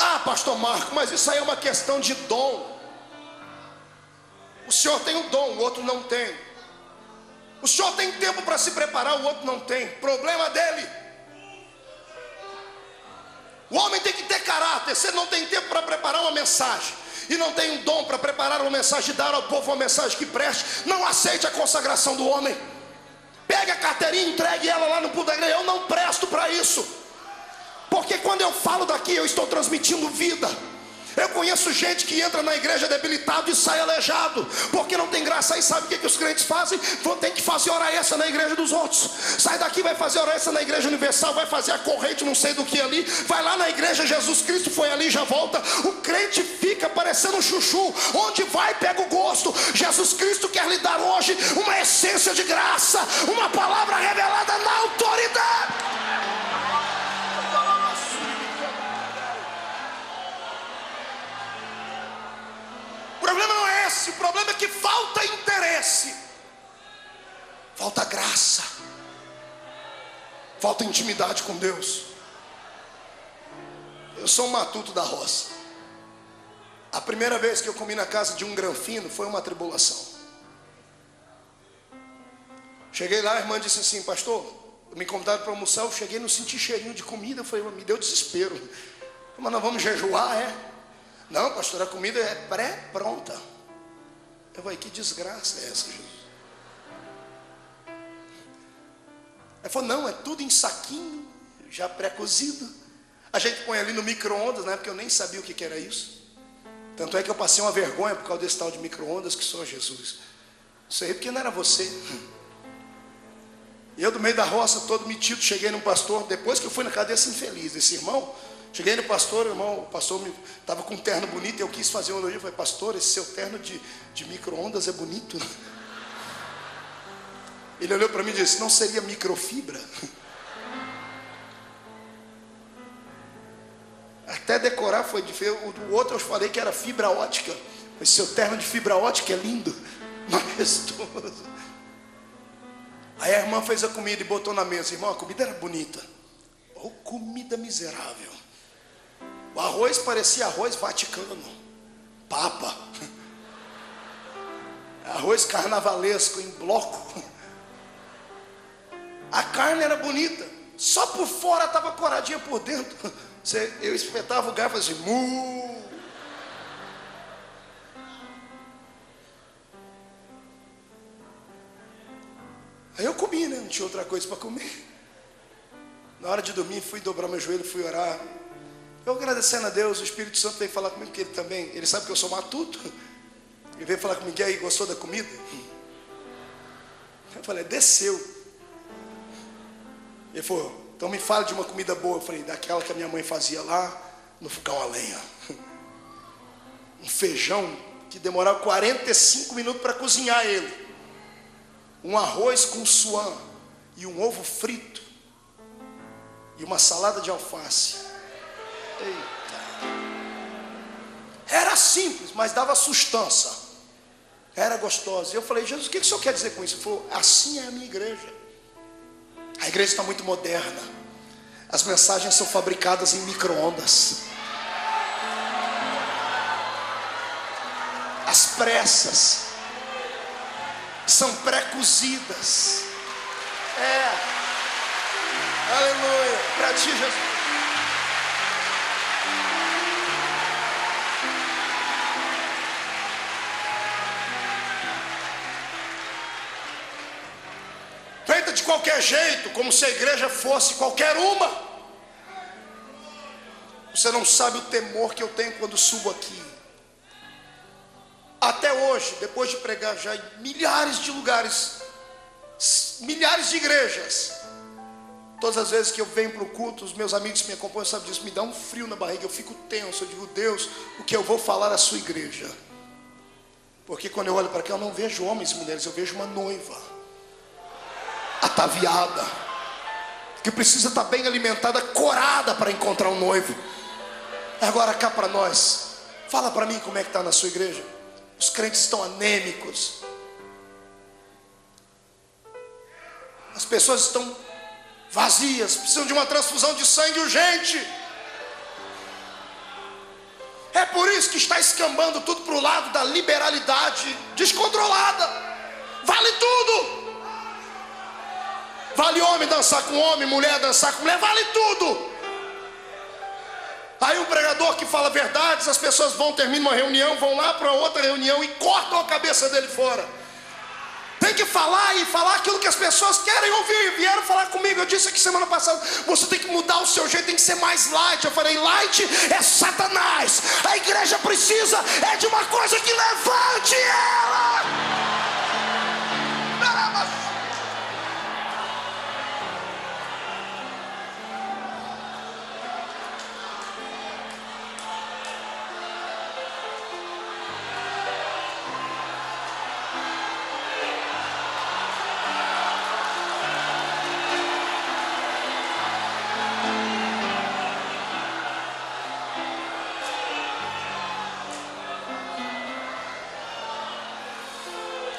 Ah, pastor Marco, mas isso aí é uma questão de dom. O senhor tem um dom, o outro não tem. O senhor tem tempo para se preparar, o outro não tem. Problema dele. O homem tem que ter caráter. Você não tem tempo para preparar uma mensagem e não tem um dom para preparar uma mensagem e dar ao povo uma mensagem que preste, não aceite a consagração do homem. Pegue a carteirinha e entregue ela lá no púlpito da igreja. Eu não presto para isso, porque quando eu falo daqui eu estou transmitindo vida. Eu conheço gente que entra na igreja debilitado e sai aleijado, porque não tem graça. Aí sabe o que os crentes fazem? Tem que fazer hora extra na igreja dos outros. Sai daqui, vai fazer hora extra na igreja universal, vai fazer a corrente não sei do que ali, vai lá na igreja Jesus Cristo foi ali e já volta. O crente fica parecendo um chuchu, onde vai pega o gosto. Jesus Cristo quer lhe dar hoje uma essência de graça, uma palavra revelada na autoridade. O problema não é esse, o problema é que falta interesse, falta graça, falta intimidade com Deus. Eu sou um matuto da roça. A primeira vez que eu comi na casa de um granfino foi uma tribulação. Cheguei lá, a irmã disse assim: pastor, me convidaram para almoçar. Eu cheguei, não senti cheirinho de comida. Eu falei, me deu desespero. Mas nós vamos jejuar, é? Não, pastor, a comida é pré-pronta. Eu falei, que desgraça é essa, Jesus? Ele falou, não, é tudo em saquinho, já pré-cozido. A gente põe ali no micro-ondas, né? Porque eu nem sabia o que era isso. Tanto é que eu passei uma vergonha por causa desse tal de micro-ondas, que só Jesus. Isso aí porque não era você. E eu do meio da roça, todo metido, cheguei num pastor, depois que eu fui na casa desse infeliz, desse irmão. Cheguei no pastor, o pastor estava com um terno bonito, eu quis fazer um elogio. Eu falei, pastor, esse seu terno de micro-ondas é bonito. Ele olhou para mim e disse, não seria microfibra? Até decorar foi diferente. O outro eu falei que era fibra ótica. Esse seu terno de fibra ótica é lindo, majestoso. Aí a irmã fez a comida e botou na mesa. Irmão, a comida era bonita. Oh, comida miserável. O arroz parecia arroz vaticano, papa, arroz carnavalesco em bloco. A carne era bonita, só por fora estava coradinha por dentro. Eu espetava o garfo assim, mu. Aí eu comi, né? Não tinha outra coisa para comer. Na hora de dormir, fui dobrar meu joelho, fui orar. Eu agradecendo a Deus, o Espírito Santo veio falar comigo, que ele também, ele sabe que eu sou matuto. Ele veio falar comigo, e aí, gostou da comida? Eu falei, desceu. Ele falou, então me fala de uma comida boa. Eu falei, daquela que a minha mãe fazia lá no fogão a lenha. Um feijão que demorava 45 minutos para cozinhar ele. Um arroz com suã e um ovo frito. E uma salada de alface. Eita. Era simples, mas dava sustância. Era gostosa. E eu falei, Jesus, o que o senhor quer dizer com isso? Ele falou, assim é a minha igreja. A igreja está muito moderna. As mensagens são fabricadas em micro-ondas. As pressas são pré-cozidas. Aleluia. Para ti, Jesus. Feita de qualquer jeito, como se a igreja fosse qualquer uma. Você não sabe o temor que eu tenho quando subo aqui. Até hoje, depois de pregar já em milhares de lugares, milhares de igrejas, todas as vezes que eu venho para o culto, os meus amigos que me acompanham sabem disso, me dá um frio na barriga, eu fico tenso. Eu digo, Deus, o que eu vou falar à sua igreja? Porque quando eu olho para cá, eu não vejo homens e mulheres, eu vejo uma noiva ataviada, que precisa estar bem alimentada, corada para encontrar um noivo. Agora cá para nós, fala para mim como é que está na sua igreja. Os crentes estão anêmicos, as pessoas estão vazias, precisam de uma transfusão de sangue urgente. É por isso que está escambando tudo para o lado da liberalidade descontrolada. Vale tudo. Vale homem dançar com homem, mulher dançar com mulher, vale tudo. Aí um pregador que fala verdades, as pessoas terminam uma reunião, vão lá para outra reunião e cortam a cabeça dele fora. tem que falar e falar aquilo que as pessoas querem ouvir. Vieram falar comigo, eu disse aqui semana passada, você tem que mudar o seu jeito, tem que ser mais light. Eu falei, light é Satanás. A igreja precisa de uma coisa que levante ela.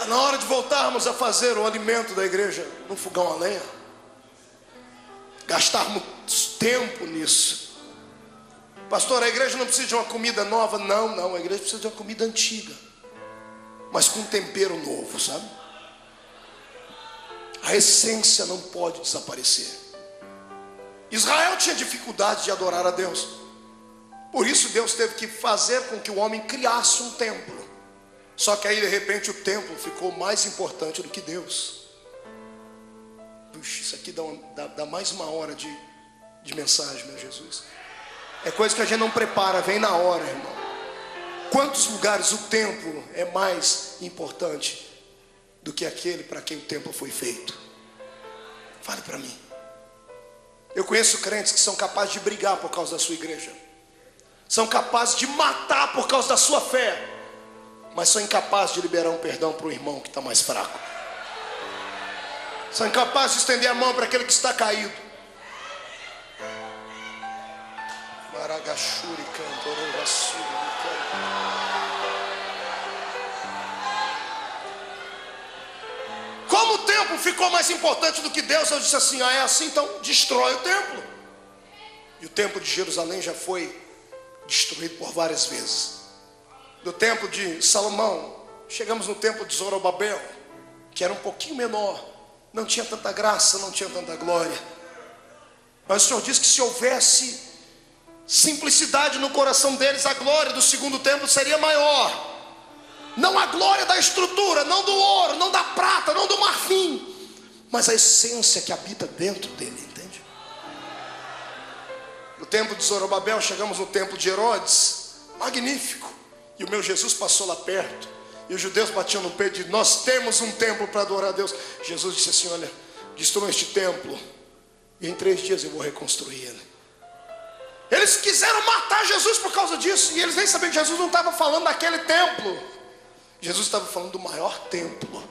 Na hora de voltarmos a fazer o alimento da igreja no fogão a lenha, gastarmos tempo nisso. Pastor, a igreja não precisa de uma comida nova. Não, a igreja precisa de uma comida antiga, mas com tempero novo, sabe? A essência não pode desaparecer. Israel tinha dificuldade de adorar a Deus, por isso Deus teve que fazer com que o homem criasse um templo. Só que aí de repente o templo ficou mais importante do que Deus. Puxa, isso aqui dá mais uma hora de mensagem, meu Jesus. É coisa que a gente não prepara, vem na hora, irmão. Quantos lugares o templo é mais importante do que aquele para quem o templo foi feito? Fale para mim. Eu conheço crentes que são capazes de brigar por causa da sua igreja, são capazes de matar por causa da sua fé, mas são incapazes de liberar um perdão para o irmão que está mais fraco. São incapazes de estender a mão para aquele que está caído. Como o templo ficou mais importante do que Deus, eu disse assim, é assim, então destrói o templo. E o templo de Jerusalém já foi destruído por várias vezes. Do templo de Salomão, chegamos no templo de Zorobabel, que era um pouquinho menor, não tinha tanta graça, não tinha tanta glória. Mas o Senhor disse que se houvesse simplicidade no coração deles, a glória do segundo templo seria maior. Não a glória da estrutura, não do ouro, não da prata, não do marfim, mas a essência que habita dentro dele, entende? No templo de Zorobabel, chegamos no templo de Herodes, magnífico. E o meu Jesus passou lá perto, e os judeus batiam no peito e diziam, nós temos um templo para adorar a Deus. Jesus disse assim, olha, destrua este templo, e em 3 dias eu vou reconstruir ele. Eles quiseram matar Jesus por causa disso, e eles nem sabiam que Jesus não estava falando daquele templo. Jesus estava falando do maior templo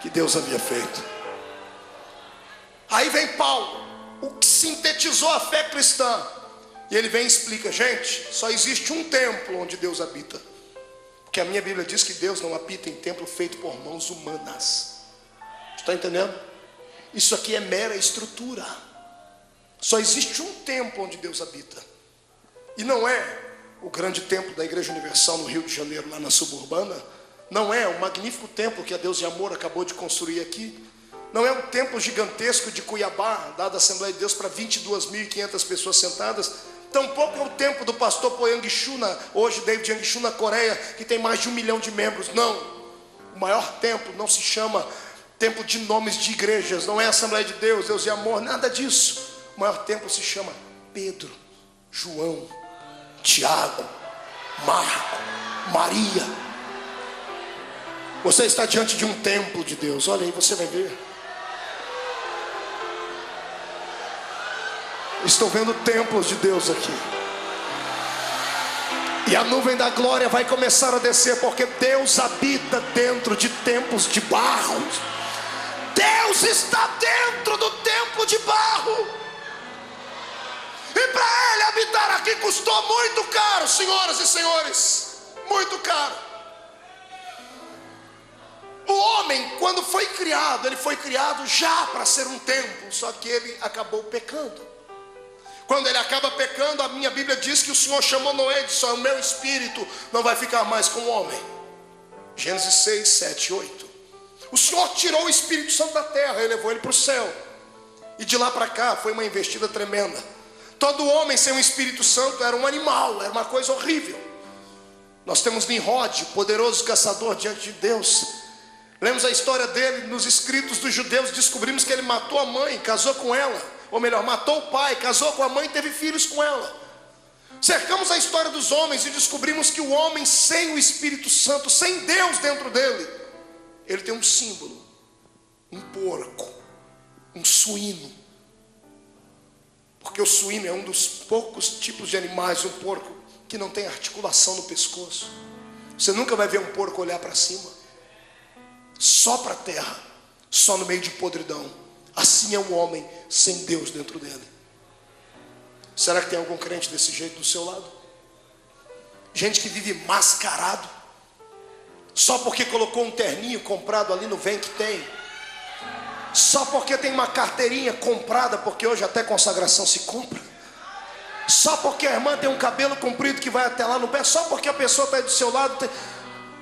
que Deus havia feito. Aí vem Paulo, o que sintetizou a fé cristã, e ele vem e explica, gente, só existe um templo onde Deus habita. Porque a minha Bíblia diz que Deus não habita em templo feito por mãos humanas. Está entendendo? Isso aqui é mera estrutura. Só existe um templo onde Deus habita. E não é o grande templo da Igreja Universal no Rio de Janeiro, lá na suburbana. Não é o magnífico templo que a Deus de Amor acabou de construir aqui. Não é um templo gigantesco de Cuiabá, dado à Assembleia de Deus para 22.500 pessoas sentadas. Tampouco é o templo do pastor Poyangishu, hoje David Yangishu, na Coreia, que tem mais de 1 milhão de membros. Não, o maior templo não se chama templo de nomes de igrejas, não é Assembleia de Deus, Deus de Amor, nada disso. O maior templo se chama Pedro, João, Tiago, Marco, Maria. Você está diante de um templo de Deus, olha aí, você vai ver. Estou vendo templos de Deus aqui. E a nuvem da glória vai começar a descer, porque Deus habita dentro de templos de barro. Deus está dentro do templo de barro. E para Ele habitar aqui custou muito caro, senhoras e senhores. Muito caro. O homem, quando foi criado, ele foi criado já para ser um templo. Só que ele acabou pecando. Quando ele acaba pecando, a minha Bíblia diz que o Senhor chamou Noé e disse, o meu espírito não vai ficar mais com o homem. Gênesis 6, 7, 8. O Senhor tirou o Espírito Santo da terra e levou ele para o céu. E de lá para cá foi uma investida tremenda. Todo homem sem o Espírito Santo era um animal, era uma coisa horrível. Nós temos Nimrod, poderoso caçador diante de Deus. Lemos a história dele nos escritos dos judeus, descobrimos que ele matou a mãe, casou com ela, ou melhor, matou o pai, casou com a mãe e teve filhos com ela. Cercamos a história dos homens e descobrimos que o homem sem o Espírito Santo, sem Deus dentro dele, ele tem um símbolo, um porco, um suíno. Porque o suíno é um dos poucos tipos de animais, um porco que não tem articulação no pescoço. Você nunca vai ver um porco olhar para cima, só para a terra, só no meio de podridão. Assim é um homem sem Deus dentro dele. Será que tem algum crente desse jeito do seu lado? Gente que vive mascarado, só porque colocou um terninho comprado ali no Vem Que Tem, só porque tem uma carteirinha comprada, porque hoje até consagração se compra, só porque a irmã tem um cabelo comprido que vai até lá no pé, só porque a pessoa está aí do seu lado,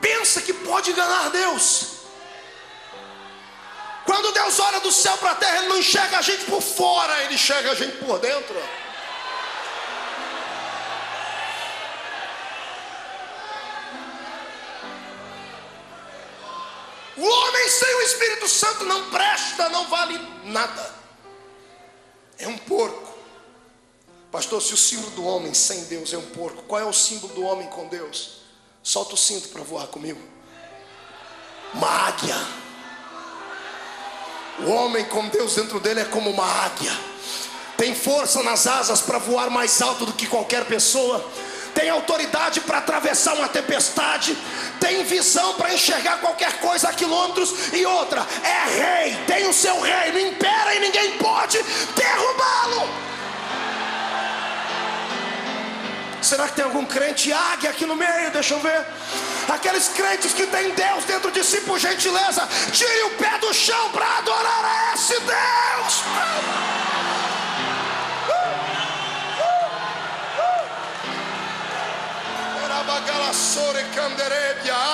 pensa que pode enganar Deus. Quando Deus olha do céu para a terra, Ele não enxerga a gente por fora, Ele enxerga a gente por dentro. O homem sem o Espírito Santo não presta, não vale nada. É um porco. Pastor, se o símbolo do homem sem Deus é um porco, qual é o símbolo do homem com Deus? Solta o cinto para voar comigo. Uma águia. O homem com Deus dentro dele é como uma águia. Tem força nas asas para voar mais alto do que qualquer pessoa. Tem autoridade para atravessar uma tempestade. Tem visão para enxergar qualquer coisa a quilômetros. E outra, é rei, tem o seu reino, impera e ninguém pode derrubá-lo. Será que tem algum crente águia aqui no meio? Deixa eu ver. Aqueles crentes que têm Deus dentro de si, por gentileza, tire o pé do chão para adorar a esse Deus.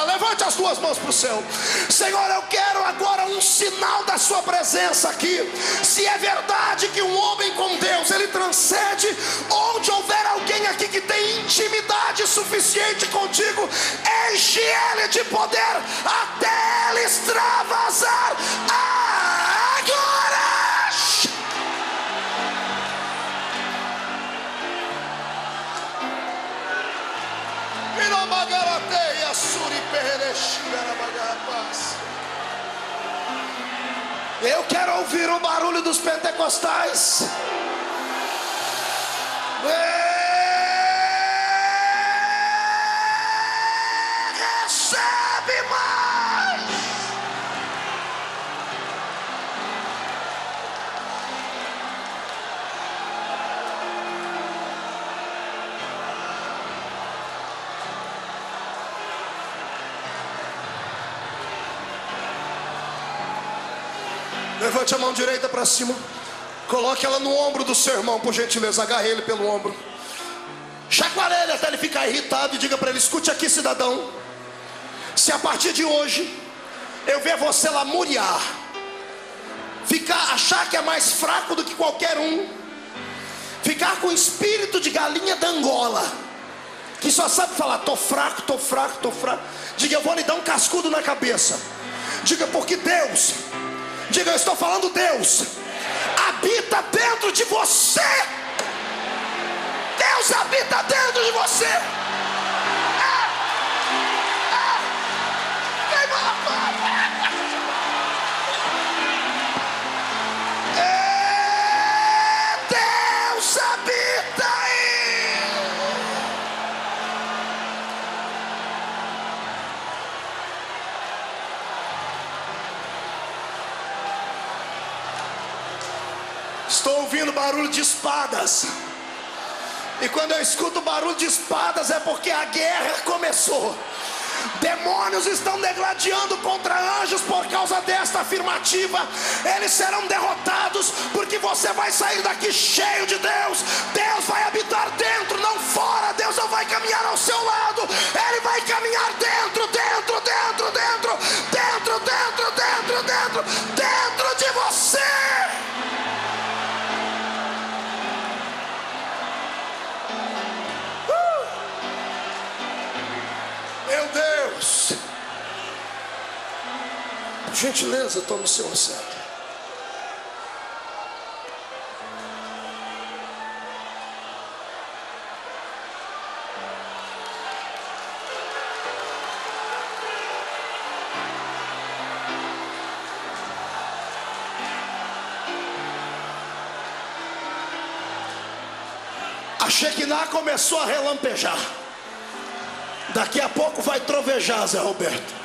Levante as duas mãos para o céu. Senhor, eu quero agora um sinal da sua presença aqui. Se é verdade que um homem com Deus, ele transcende, onde houver alguém aqui que tem intimidade suficiente contigo, enche ele de poder até ele extravasar agora. Eu quero ouvir o barulho dos pentecostais. Recebe mais. Levante a mão direita para cima. Coloque ela no ombro do seu irmão, por gentileza. Agarre ele pelo ombro. Chacoalhe ele até ele ficar irritado. E diga para ele: escute aqui, cidadão. Se a partir de hoje eu ver você lamuriar, achar que é mais fraco do que qualquer um, ficar com espírito de galinha da Angola, que só sabe falar: tô fraco, tô fraco, tô fraco. Diga: eu vou lhe dar um cascudo na cabeça. Diga: porque Deus, diga: eu estou falando Deus, habita dentro de você. Deus habita dentro de você. Deus habita aí. Estou ouvindo barulho de espadas. E quando eu escuto barulho de espadas é porque a guerra começou. Demônios estão degladiando contra anjos por causa desta afirmativa. Eles serão derrotados porque você vai sair daqui cheio de Deus. Deus vai habitar dentro, não fora. Deus não vai caminhar ao seu lado. Ele vai caminhar dentro, dentro, dentro, dentro, dentro, dentro, dentro, dentro, dentro de você. Meu Deus, Gentileza, tome o seu assento. A Shekinah começou a relampejar. Daqui a pouco vai trovejar, Zé Roberto.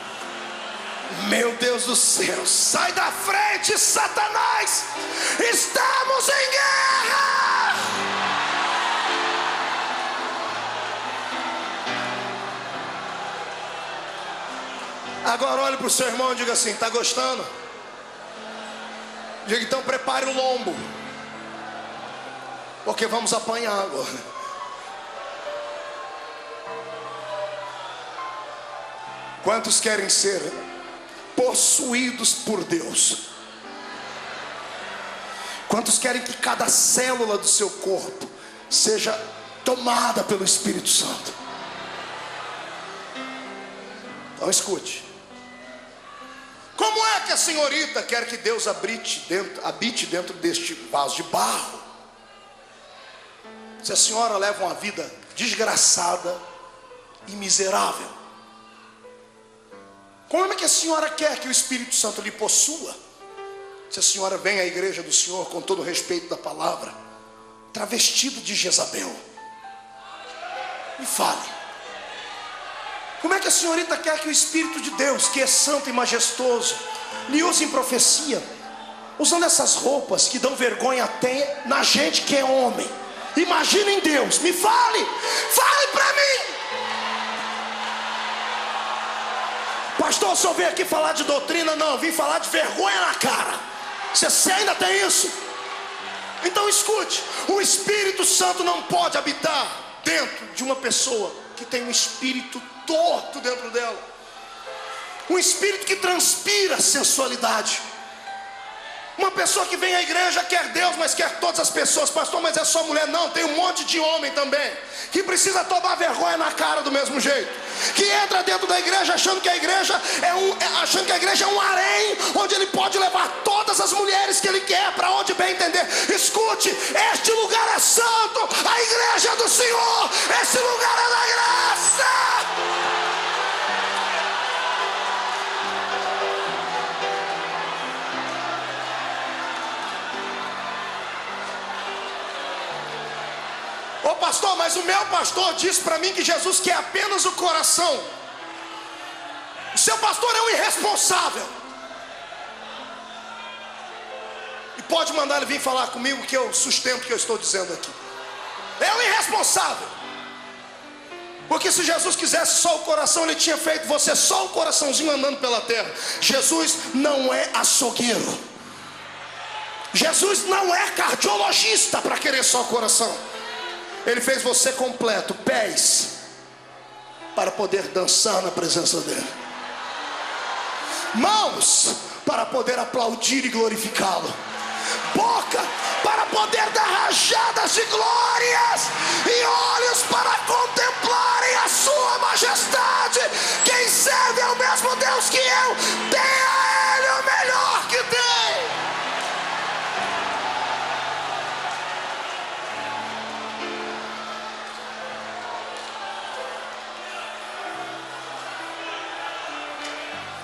Meu Deus do céu, sai da frente, Satanás! Estamos em guerra! Agora olhe para o seu irmão e diga assim: está gostando? Diga então, prepare o lombo, porque vamos apanhar agora. Quantos querem ser possuídos por Deus? Quantos querem que cada célula do seu corpo seja tomada pelo Espírito Santo? Então escute. Como é que a senhorita quer que Deus habite dentro deste vaso de barro, se a senhora leva uma vida desgraçada e miserável? Como é que a senhora quer que o Espírito Santo lhe possua, se a senhora vem à igreja do Senhor, com todo o respeito da palavra, travestida de Jezabel? Me fale. Como é que a senhorita quer que o Espírito de Deus, que é santo e majestoso, lhe use em profecia, usando essas roupas que dão vergonha até na gente que é homem? Imagina em Deus. Me fale. Fale para mim. Pastor, se eu venho aqui falar de doutrina, não, eu vim falar de vergonha na cara. Você ainda tem isso? Então escute, o Espírito Santo não pode habitar dentro de uma pessoa que tem um espírito torto dentro dela, um espírito que transpira sensualidade. Uma pessoa que vem à igreja quer Deus, mas quer todas as pessoas. Pastor, mas é só mulher? Não, tem um monte de homem também que precisa tomar vergonha na cara do mesmo jeito, que entra dentro da igreja achando que a igreja é um harém, onde ele pode levar todas as mulheres que ele quer para onde bem entender. Escute, este lugar é santo, a igreja é do Senhor, este lugar é da graça. Ô pastor, mas o meu pastor disse para mim que Jesus quer apenas o coração. O seu pastor é um irresponsável. E pode mandar ele vir falar comigo, que eu sustento o que eu estou dizendo aqui. É um irresponsável. Porque se Jesus quisesse só o coração, ele tinha feito você só um coraçãozinho andando pela terra. Jesus não é açougueiro. Jesus não é cardiologista para querer só o coração. Ele fez você completo, pés, para poder dançar na presença dele, mãos, para poder aplaudir e glorificá-lo, boca, para poder dar rajadas de glórias, e olhos para contemplarem a sua majestade. Quem serve é o mesmo Deus que eu, dê a ele o melhor que tem.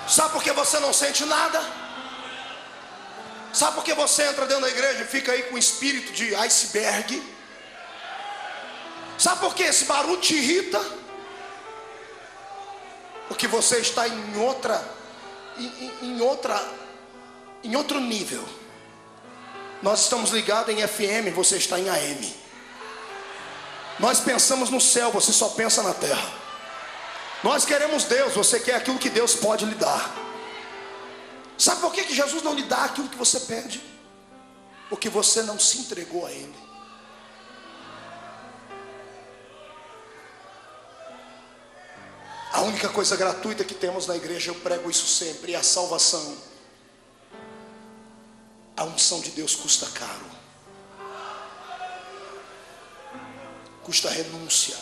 Sabe por que você não sente nada? Sabe por que você entra dentro da igreja e fica aí com o espírito de iceberg? Sabe por que esse barulho te irrita? Porque você está em outro nível. Nós estamos ligados em FM, você está em AM. Nós pensamos no céu, você só pensa na terra. Nós queremos Deus, você quer aquilo que Deus pode lhe dar. Sabe por que Jesus não lhe dá aquilo que você pede? Porque você não se entregou a Ele. A única coisa gratuita que temos na igreja, eu prego isso sempre, é a salvação. A unção de Deus custa caro, custa renúncia.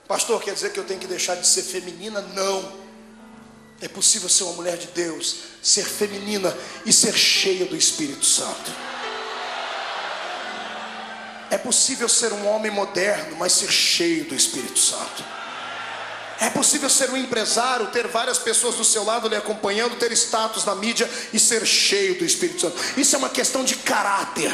Pastor, quer dizer que eu tenho que deixar de ser feminina? Não. É possível ser uma mulher de Deus, ser feminina e ser cheia do Espírito Santo. É possível ser um homem moderno, mas ser cheio do Espírito Santo. É possível ser um empresário, ter várias pessoas do seu lado lhe acompanhando, ter status na mídia e ser cheio do Espírito Santo. Isso é uma questão de caráter.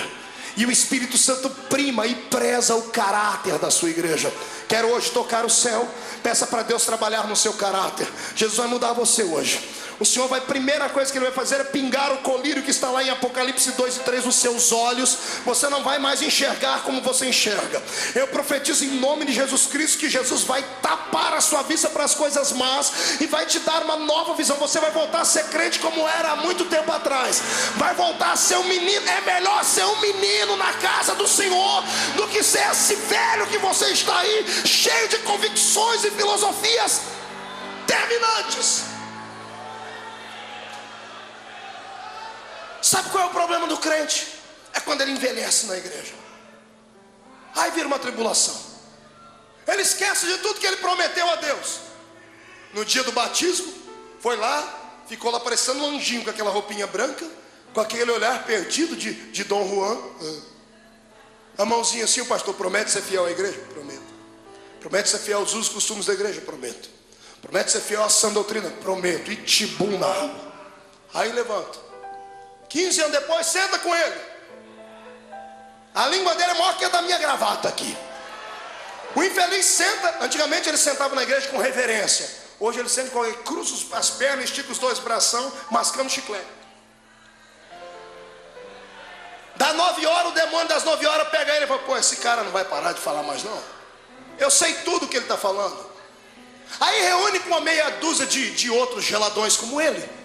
E o Espírito Santo prima e preza o caráter da sua igreja. Quero hoje tocar o céu. Peça para Deus trabalhar no seu caráter. Jesus vai mudar você hoje. O Senhor vai, primeira coisa que Ele vai fazer é pingar o colírio que está lá em Apocalipse 2 e 3 nos seus olhos. Você não vai mais enxergar como você enxerga. Eu profetizo em nome de Jesus Cristo que Jesus vai tapar a sua vista para as coisas más e vai te dar uma nova visão. Você vai voltar a ser crente como era há muito tempo atrás. Vai voltar a ser um menino. É melhor ser um menino na casa do Senhor do que ser esse velho que você está aí, cheio de convicções e filosofias terminantes. Sabe qual é o problema do crente? É quando ele envelhece na igreja. Aí vira uma tribulação. Ele esquece de tudo que ele prometeu a Deus. No dia do batismo, foi lá, ficou lá parecendo um anjinho com aquela roupinha branca, com aquele olhar perdido de Dom Juan. A mãozinha assim, o pastor promete ser fiel à igreja? Prometo. Promete ser fiel aos usos e costumes da igreja? Prometo. Promete ser fiel à sã doutrina? Prometo. E tibum na água. Aí levanta. 15 anos depois, senta com ele. A língua dele é maior que a da minha gravata aqui. O infeliz senta. Antigamente ele sentava na igreja com reverência. Hoje ele senta com ele, cruza as pernas, estica os dois bração, mascando chiclete. Dá 9 horas, o demônio das 9 horas pega ele e fala: pô, esse cara não vai parar de falar mais não. Eu sei tudo que ele está falando. Aí reúne com uma meia dúzia de outros geladões como ele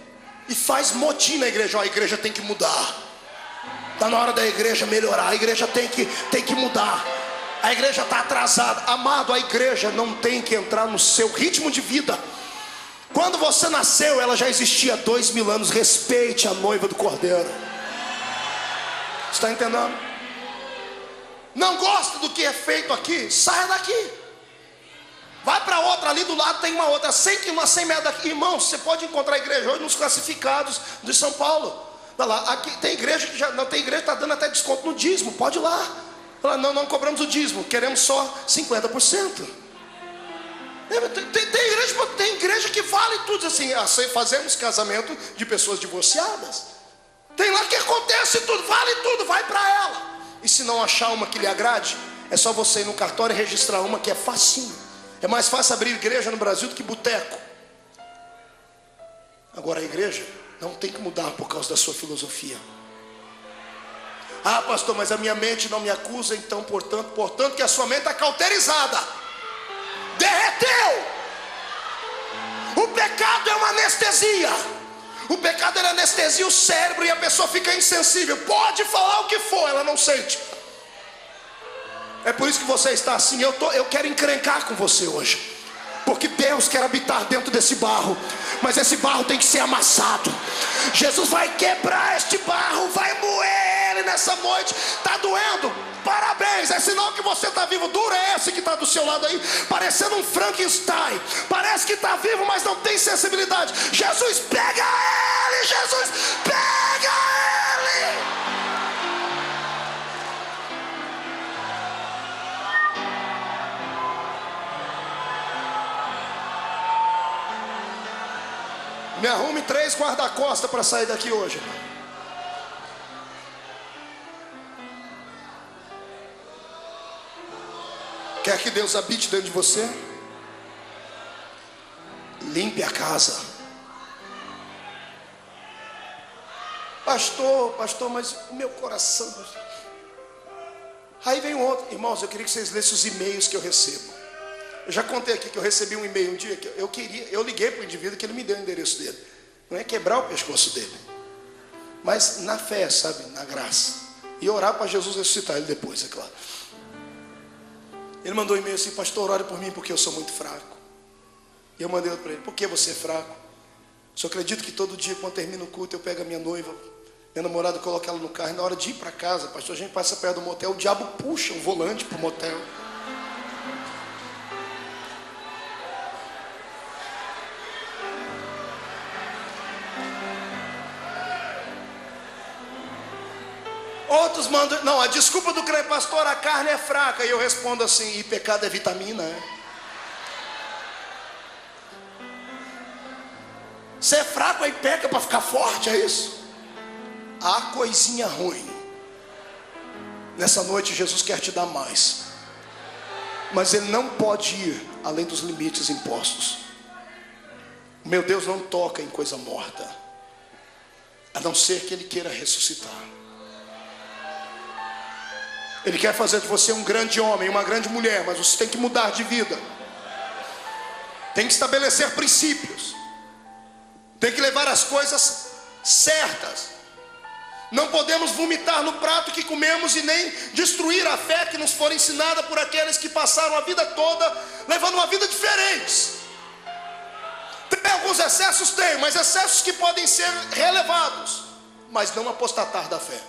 e faz motim na igreja. Ó, a igreja tem que mudar. Está na hora da igreja melhorar. A igreja tem que mudar. A igreja está atrasada. Amado, a igreja não tem que entrar no seu ritmo de vida. Quando você nasceu, ela já existia há 2000 anos. Respeite a noiva do Cordeiro. Está entendendo? Não gosta do que é feito aqui? Saia daqui. Vai para outra, ali do lado tem uma outra, 100 metros daqui. Irmão, você pode encontrar a igreja hoje nos classificados de São Paulo. Vai lá, aqui tem igreja que já não tem igreja que está dando até desconto no dízimo. Pode ir lá. Fala, não cobramos o dízimo, queremos só 50%. Tem igreja que vale tudo assim. Fazemos casamento de pessoas divorciadas. Tem lá que acontece tudo, vale tudo, vai para ela. E se não achar uma que lhe agrade, é só você ir no cartório e registrar uma que é facinho. É mais fácil abrir igreja no Brasil do que boteco. Agora a igreja não tem que mudar por causa da sua filosofia. Ah, pastor, mas a minha mente não me acusa, então portanto que a sua mente está cauterizada. Derreteu. O pecado é uma anestesia. O pecado ele anestesia o cérebro e a pessoa fica insensível. Pode falar o que for, ela não sente. É por isso que você está assim. Eu quero encrencar com você hoje, porque Deus quer habitar dentro desse barro, mas esse barro tem que ser amassado. Jesus vai quebrar este barro, vai moer ele nessa noite. Está doendo? Parabéns, é sinal que você está vivo. Duro é esse que está do seu lado aí, parecendo um Frankenstein. Parece que está vivo, mas não tem sensibilidade. Jesus, pega ele! Jesus, pega ele! Me arrume 3 guarda-costas para sair daqui hoje. Quer que Deus habite dentro de você? Limpe a casa. Pastor, mas o meu coração... Aí vem um outro. Irmãos, eu queria que vocês lessem os e-mails que eu recebo. Eu já contei aqui que eu recebi um e-mail um dia que eu liguei para o indivíduo que ele me deu o endereço dele. Não é quebrar o pescoço dele, mas na fé, sabe, na graça. E orar para Jesus ressuscitar ele depois, é claro. Ele mandou um e-mail assim: pastor, ore por mim porque eu sou muito fraco. E eu mandei para ele: por que você é fraco? Eu só acredito que todo dia quando termina o culto eu pego a minha noiva, minha namorada, coloco ela no carro, e na hora de ir para casa, pastor, a gente passa perto do motel, o diabo puxa o volante para o motel. Outros mandam, não, a desculpa do crente, pastor, a carne é fraca. E eu respondo assim, e pecado é vitamina, é? Você é fraco aí peca para ficar forte, é isso? Há coisinha ruim. Nessa noite Jesus quer te dar mais, mas Ele não pode ir além dos limites impostos. Meu Deus não toca em coisa morta, a não ser que Ele queira ressuscitar. Ele quer fazer de você um grande homem, uma grande mulher, mas você tem que mudar de vida. Tem que estabelecer princípios. Tem que levar as coisas certas. Não podemos vomitar no prato que comemos e nem destruir a fé que nos for ensinada por aqueles que passaram a vida toda levando uma vida diferente. Tem alguns excessos? Tem, mas excessos que podem ser relevados, mas não apostatar da fé.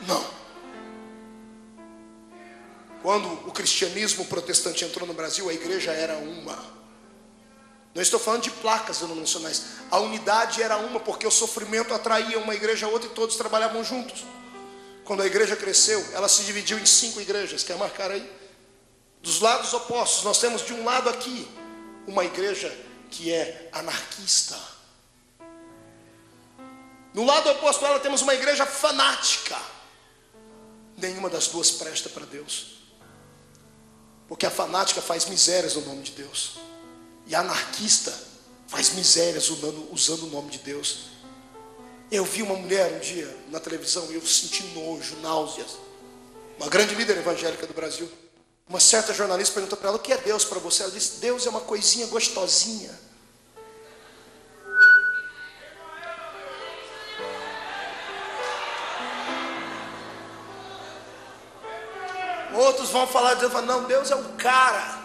Não. Quando o cristianismo protestante entrou no Brasil, a igreja era uma. Não estou falando de placas denominacionais. A unidade era uma, porque o sofrimento atraía uma igreja a outra e todos trabalhavam juntos. Quando a igreja cresceu, ela se dividiu em 5 igrejas. Quer marcar aí? Dos lados opostos, nós temos de um lado aqui uma igreja que é anarquista. No lado oposto dela temos uma igreja fanática. Nenhuma das duas presta para Deus, porque a fanática faz misérias no nome de Deus, e a anarquista faz misérias usando o nome de Deus. Eu vi uma mulher um dia na televisão e eu senti nojo, náuseas. Uma grande líder evangélica do Brasil. Uma certa jornalista perguntou para ela: o que é Deus para você? Ela disse: Deus é uma coisinha gostosinha. Outros vão falar de Deus, não, Deus é um cara.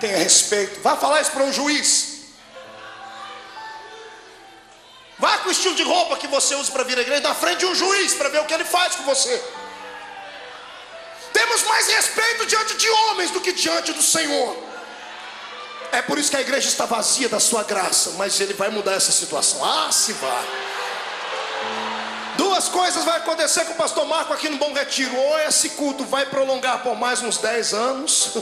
Tenha respeito. Vá falar isso para um juiz. Vá com o estilo de roupa que você usa para vir à igreja na frente de um juiz, para ver o que ele faz com você. Temos mais respeito diante de homens do que diante do Senhor. É por isso que a igreja está vazia da sua graça, mas Ele vai mudar essa situação. Ah, se vai. Duas coisas vai acontecer com o pastor Marco aqui no Bom Retiro. Ou esse culto vai prolongar por mais uns 10 anos,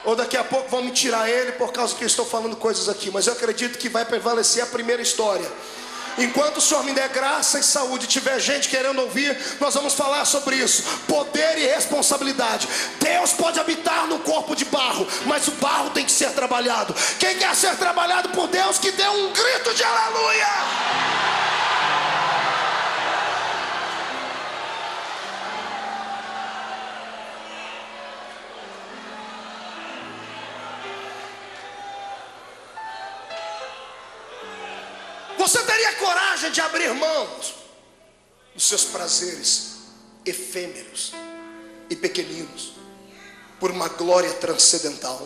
ou daqui a pouco vão me tirar ele por causa que eu estou falando coisas aqui. Mas eu acredito que vai prevalecer a primeira história. Enquanto o Senhor me der graça e saúde, tiver gente querendo ouvir, nós vamos falar sobre isso. Poder e responsabilidade. Deus pode habitar no corpo de barro, mas o barro tem que ser trabalhado. Quem quer ser trabalhado por Deus, que dê um grito de aleluia. Você teria coragem de abrir mão dos seus prazeres efêmeros e pequeninos por uma glória transcendental?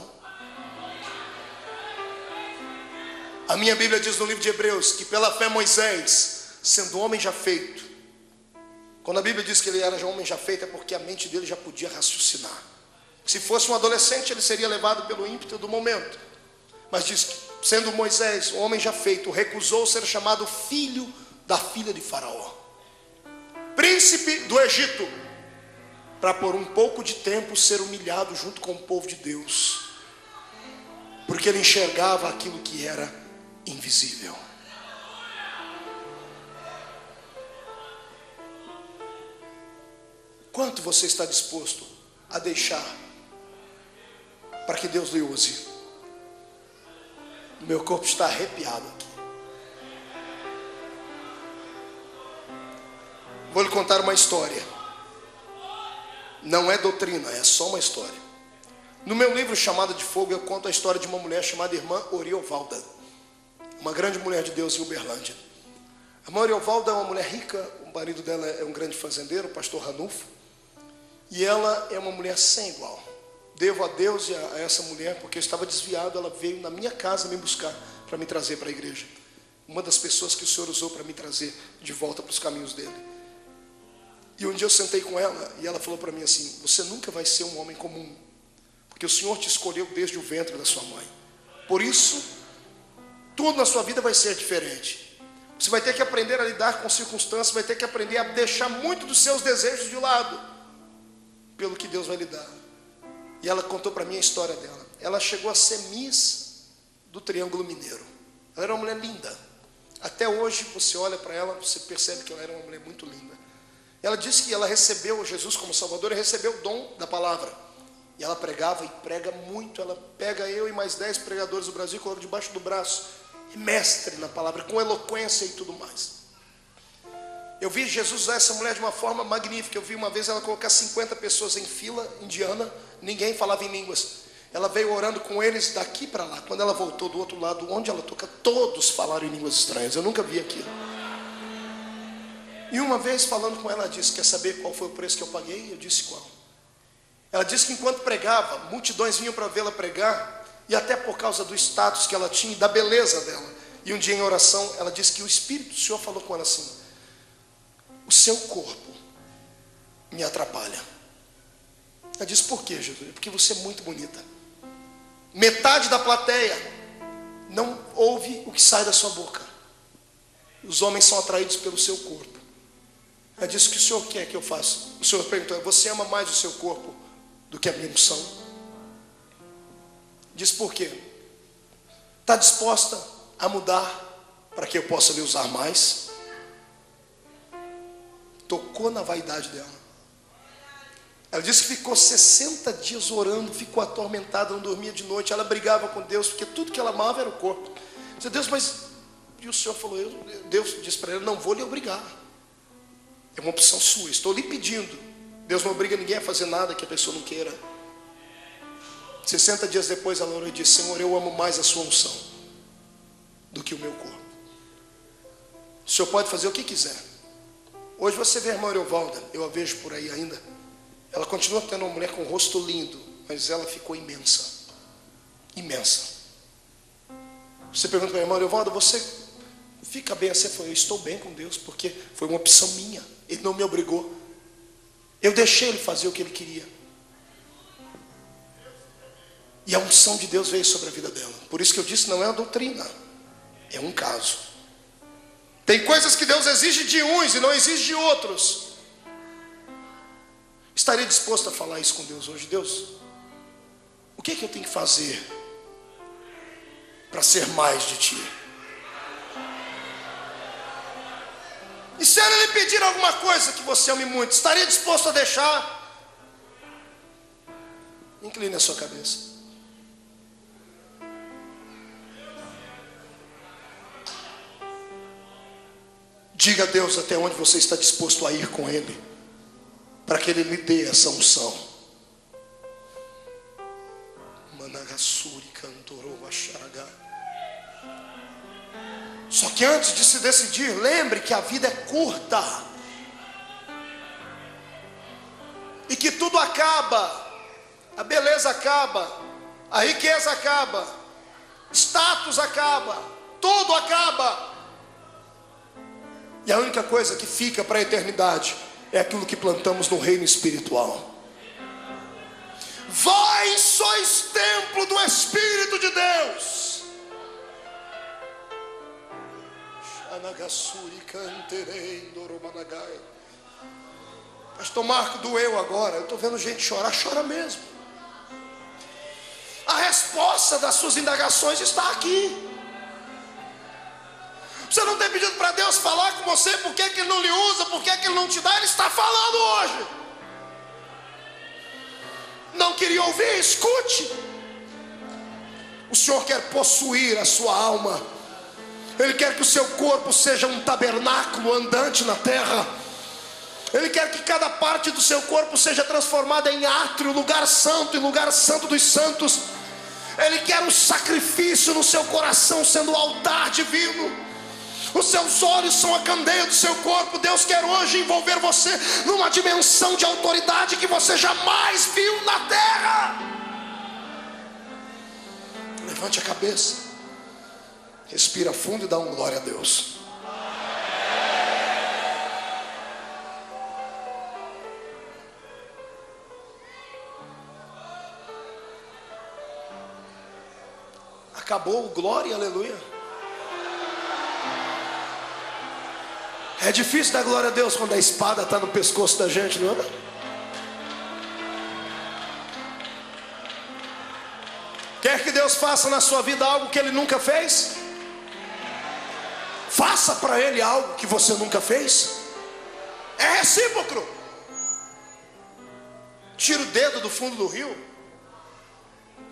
A minha Bíblia diz no livro de Hebreus que pela fé Moisés, sendo homem já feito, quando a Bíblia diz que ele era já homem já feito, é porque a mente dele já podia raciocinar. Se fosse um adolescente, ele seria levado pelo ímpeto do momento. Mas diz que, sendo Moisés, um homem já feito, recusou ser chamado filho da filha de Faraó, príncipe do Egito, para por um pouco de tempo ser humilhado junto com o povo de Deus, porque ele enxergava aquilo que era invisível. Quanto você está disposto a deixar para que Deus lhe use? Meu corpo está arrepiado aqui. Vou lhe contar uma história. Não é doutrina, é só uma história. No meu livro Chamada de Fogo, eu conto a história de uma mulher chamada Irmã Oriovalda, uma grande mulher de Deus em Uberlândia. A irmã Oriovalda é uma mulher rica. O marido dela é um grande fazendeiro, o pastor Ranulfo. E ela é uma mulher sem igual. Devo a Deus e a essa mulher, porque eu estava desviado. Ela veio na minha casa me buscar para me trazer para a igreja. Uma das pessoas que o Senhor usou para me trazer de volta para os caminhos dele. E um dia eu sentei com ela e ela falou para mim assim: você nunca vai ser um homem comum, porque o Senhor te escolheu desde o ventre da sua mãe. Por isso, tudo na sua vida vai ser diferente. Você vai ter que aprender a lidar com circunstâncias, vai ter que aprender a deixar muito dos seus desejos de lado, pelo que Deus vai lhe dar. E ela contou para mim a história dela. Ela chegou a ser Miss do Triângulo Mineiro. Ela era uma mulher linda. Até hoje você olha para ela, você percebe que ela era uma mulher muito linda. Ela disse que ela recebeu Jesus como Salvador e recebeu o dom da palavra. E ela pregava e prega muito. Ela pega eu e mais 10 pregadores do Brasil e coloca debaixo do braço. E mestre na palavra, com eloquência e tudo mais. Eu vi Jesus usar essa mulher de uma forma magnífica. Eu vi uma vez ela colocar 50 pessoas em fila indiana, ninguém falava em línguas. Ela veio orando com eles daqui para lá. Quando ela voltou do outro lado, onde ela toca, todos falaram em línguas estranhas. Eu nunca vi aquilo. E uma vez falando com ela, ela disse: quer saber qual foi o preço que eu paguei? Eu disse: qual? Ela disse que enquanto pregava, multidões vinham para vê-la pregar, e até por causa do status que ela tinha e da beleza dela. E um dia em oração, ela disse que o Espírito do Senhor falou com ela assim: o seu corpo me atrapalha. Ela disse: por quê, Jesus? Porque você é muito bonita. Metade da plateia não ouve o que sai da sua boca. Os homens são atraídos pelo seu corpo. Ela disse: o que o senhor quer que eu faça? O senhor perguntou: você ama mais o seu corpo do que a minha unção? Diz: por quê? Está disposta a mudar para que eu possa lhe usar mais? Tocou na vaidade dela. Ela disse que ficou 60 dias orando, ficou atormentada, não dormia de noite. Ela brigava com Deus, porque tudo que ela amava era o corpo. Disse: Deus, mas... E o Senhor falou, Deus disse para ela: não vou lhe obrigar. É uma opção sua, estou lhe pedindo. Deus não obriga ninguém a fazer nada que a pessoa não queira. 60 dias depois ela orou e disse: Senhor, eu amo mais a sua unção do que o meu corpo. O Senhor pode fazer o que quiser. Hoje você vê a irmã Erovalda, eu a vejo por aí ainda. Ela continua tendo uma mulher com um rosto lindo, mas ela ficou imensa. Imensa. Você pergunta para a irmã Erovalda: você fica bem assim? Eu falei: eu estou bem com Deus, porque foi uma opção minha. Ele não me obrigou. Eu deixei ele fazer o que ele queria. E a unção de Deus veio sobre a vida dela. Por isso que eu disse, não é uma doutrina, é um caso. Tem coisas que Deus exige de uns e não exige de outros. Estaria disposto a falar isso com Deus hoje? Deus, o que é que eu tenho que fazer para ser mais de Ti? E se Ele lhe pedir alguma coisa que você ame muito, estaria disposto a deixar? Incline a sua cabeça. Diga a Deus até onde você está disposto a ir com Ele, para que Ele lhe dê essa unção. Managasuri cantorou Macharagá. Só que antes de se decidir, lembre que a vida é curta. E que tudo acaba. A beleza acaba. A riqueza acaba. Status acaba. Tudo acaba. E a única coisa que fica para a eternidade é aquilo que plantamos no reino espiritual. Vós sois templo do Espírito de Deus. Pastor Marco, doeu agora. Eu estou vendo gente chorar. Chora mesmo. A resposta das suas indagações está aqui. Você não tem pedido para Deus falar com você, por que Ele não lhe usa, por que Ele não te dá? Ele está falando hoje. Não queria ouvir? Escute. O Senhor quer possuir a sua alma. Ele quer que o seu corpo seja um tabernáculo andante na terra. Ele quer que cada parte do seu corpo seja transformada em átrio, lugar santo e lugar santo dos santos. Ele quer um sacrifício no seu coração, sendo o altar divino. Os seus olhos são a candeia do seu corpo. Deus quer hoje envolver você numa dimensão de autoridade que você jamais viu na terra. Levante a cabeça, respira fundo e dá um glória a Deus. Acabou o glória, aleluia. É difícil dar glória a Deus quando a espada está no pescoço da gente, não é? Quer que Deus faça na sua vida algo que Ele nunca fez? Faça para Ele algo que você nunca fez. É recíproco. Tira o dedo do fundo do rio.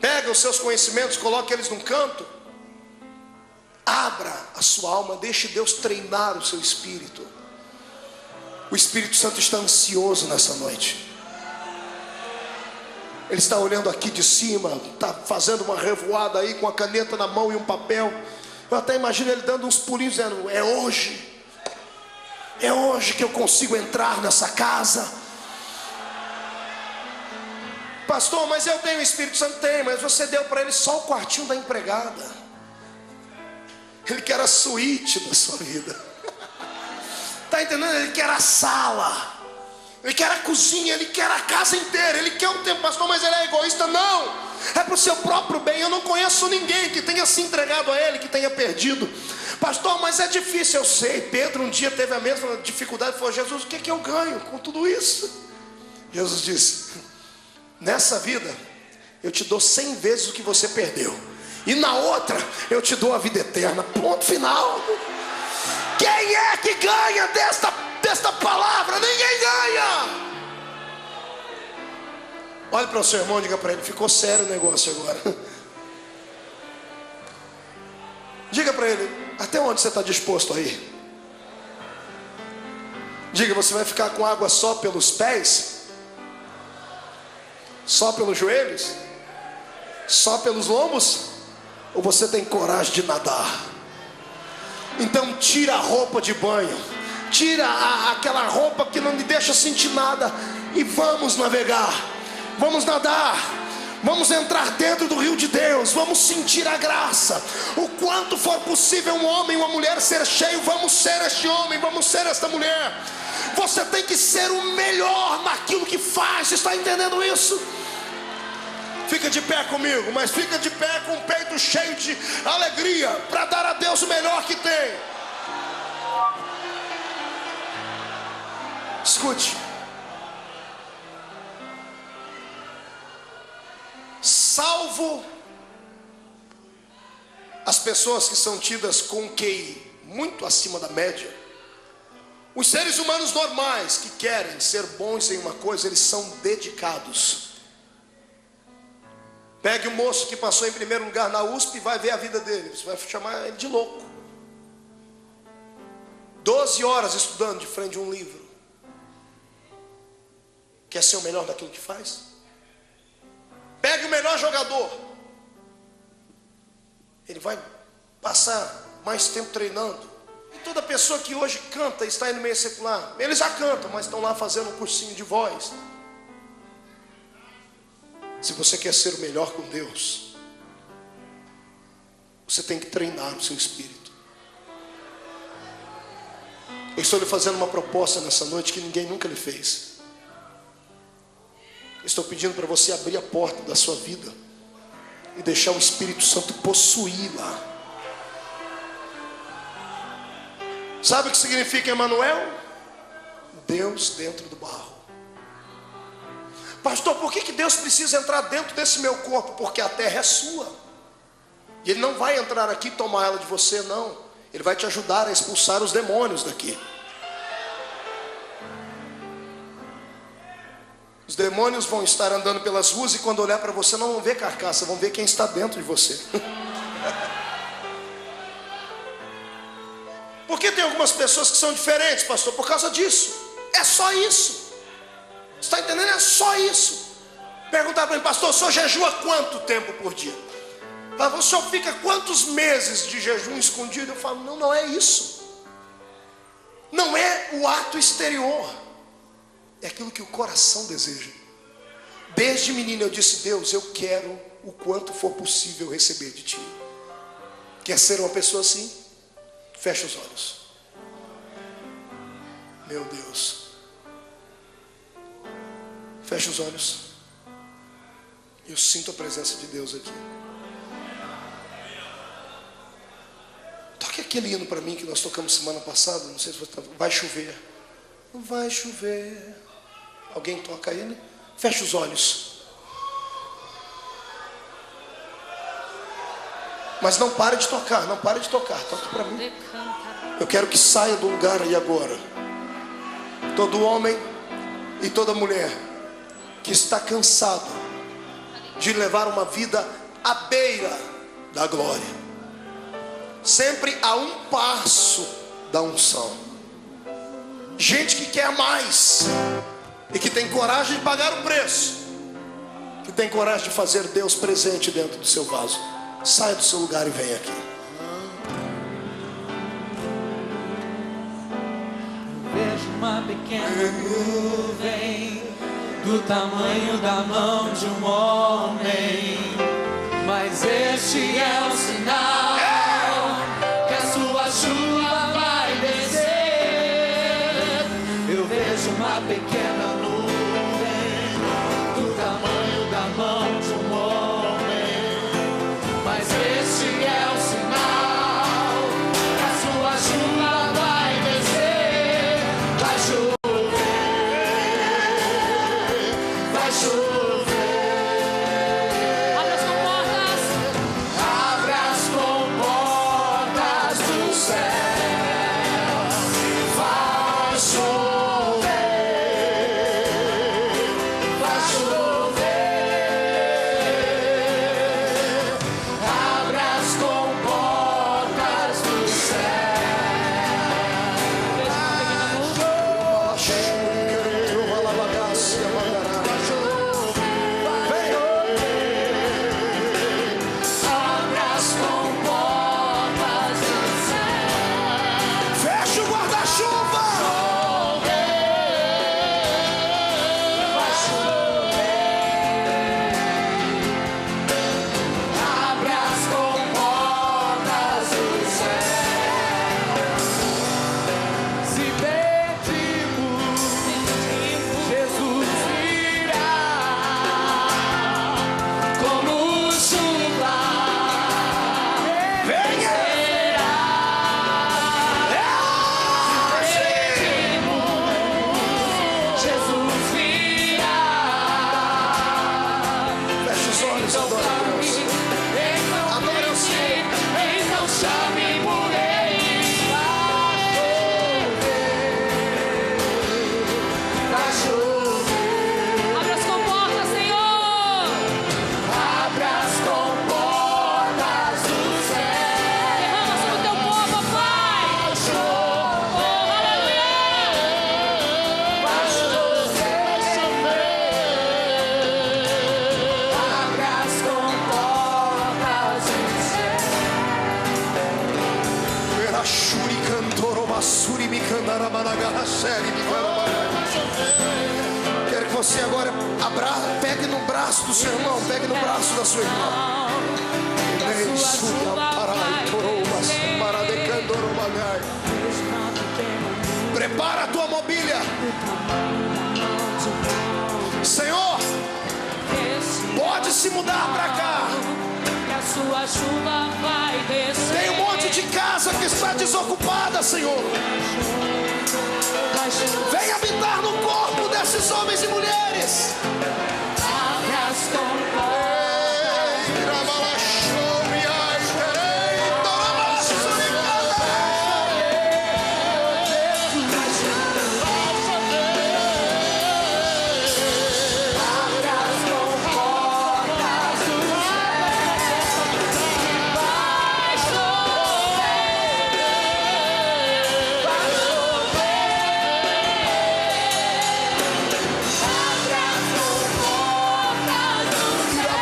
Pega os seus conhecimentos, coloque eles num canto. Abra a sua alma, deixe Deus treinar o seu espírito. O Espírito Santo está ansioso nessa noite. Ele está olhando aqui de cima, está fazendo uma revoada aí com a caneta na mão e um papel. Eu até imagino ele dando uns pulinhos dizendo: é hoje que eu consigo entrar nessa casa. Pastor, mas eu tenho o Espírito Santo. Tem, mas você deu para ele só o quartinho da empregada. Ele quer a suíte da sua vida. Está entendendo? Ele quer a sala, ele quer a cozinha, ele quer a casa inteira. Ele quer um tempo. Pastor, mas ele é egoísta. Não, é para o seu próprio bem. Eu não conheço ninguém que tenha se entregado a ele, que tenha perdido. Pastor, mas é difícil. Eu sei, Pedro um dia teve a mesma dificuldade. Falou: Jesus, o que é que eu ganho com tudo isso? Jesus disse: nessa vida eu te dou 100 vezes o que você perdeu, e na outra eu te dou a vida eterna. Ponto final. Quem é que ganha desta palavra? Ninguém ganha. Olhe para o seu irmão e diga para ele: ficou sério o negócio agora. Diga para ele: até onde você está disposto a ir? Diga: você vai ficar com água só pelos pés? Só pelos joelhos? Só pelos lombos? Ou você tem coragem de nadar? Então tira a roupa de banho, tira aquela roupa que não me deixa sentir nada, e vamos navegar, vamos nadar, vamos entrar dentro do rio de Deus, vamos sentir a graça. O quanto for possível um homem e uma mulher ser cheio, vamos ser este homem, vamos ser esta mulher. Você tem que ser o melhor naquilo que faz. Você está entendendo isso? Fica de pé comigo, mas fica de pé com o peito cheio de alegria, para dar a Deus o melhor que tem. Escute. Salvo as pessoas que são tidas com QI muito acima da média, os seres humanos normais que querem ser bons em uma coisa, eles são dedicados. Pegue o moço que passou em primeiro lugar na USP e vai ver a vida dele. Você vai chamar ele de louco. 12 horas estudando de frente a um livro. Quer ser o melhor daquilo que faz? Pegue o melhor jogador. Ele vai passar mais tempo treinando. E toda pessoa que hoje canta e está aí no meio secular, eles já cantam, mas estão lá fazendo um cursinho de voz. Se você quer ser o melhor com Deus, você tem que treinar o seu espírito. Eu estou lhe fazendo uma proposta nessa noite que ninguém nunca lhe fez. Eu estou pedindo para você abrir a porta da sua vida e deixar o Espírito Santo possuí-la. Sabe o que significa Emanuel? Deus dentro do barro. Pastor, por que Deus precisa entrar dentro desse meu corpo? Porque a terra é sua. E Ele não vai entrar aqui e tomar ela de você, não. Ele vai te ajudar a expulsar os demônios daqui. Os demônios vão estar andando pelas ruas e quando olhar para você não vão ver carcaça, vão ver quem está dentro de você. Por que tem algumas pessoas que são diferentes, pastor? Por causa disso. É só isso. Está entendendo? É só isso. Perguntar para mim: pastor, o senhor jejua quanto tempo por dia? O senhor fica quantos meses de jejum escondido? Eu falo: não, não é isso. Não é o ato exterior, é aquilo que o coração deseja. Desde menino eu disse: Deus, eu quero o quanto for possível receber de ti. Quer ser uma pessoa assim? Fecha os olhos. Meu Deus. Feche os olhos. Eu sinto a presença de Deus aqui. Toque aqui. aquele hino para mim que nós tocamos semana passada, não sei se você tá... Vai chover. Vai chover. Alguém toca ele? Fecha os olhos. Mas não pare de tocar, não pare de tocar. Toca para mim. Eu quero que saia do lugar aí agora. Todo homem e toda mulher que está cansado de levar uma vida à beira da glória, sempre a um passo da unção. Gente que quer mais e que tem coragem de pagar o preço, que tem coragem de fazer Deus presente dentro do seu vaso. Saia do seu lugar e venha aqui. Vejo uma pequena nuvem do tamanho da mão de um homem, mas este é o sinal que a sua chuva vai descer. Eu vejo uma pequena nuvem do tamanho da mão de um homem, mas este é o sinal que a sua chuva vai descer. Vai chover, vai chover. Abra as comportas do céu. Vai chover, vai chover. Abra as comportas do Abra as comportas do céu. Fecha o guarda-chuva. Vai chover. Abra as comportas do céu. Se pedimos, Jesus virá como chuva. Venha. Jesus virá. Fecha os olhos, adora a Deus. Adora o Senhor. Então chame por ele. Vai chover. Abra as comportas, Senhor. Abra as comportas do céu. Derrama sobre o teu povo, Pai. Vai chover. Oh, aleluia. Vai chover. Abra as comportas do céu. Verachuri cantoro basuri me candara managara série me Quero que você agora pegue no braço do seu irmão, pegue no braço da sua irmã. Prepara a tua mobília. Senhor, pode se mudar para cá. Que a sua chuva vai descer. Tem um monte de casa que está desocupada, Senhor. Vai chover. Vem habitar no corpo desses homens e mulheres. Abra as comportas. Abra as comportas do Vai chover. Vai chover. Abra as comportas do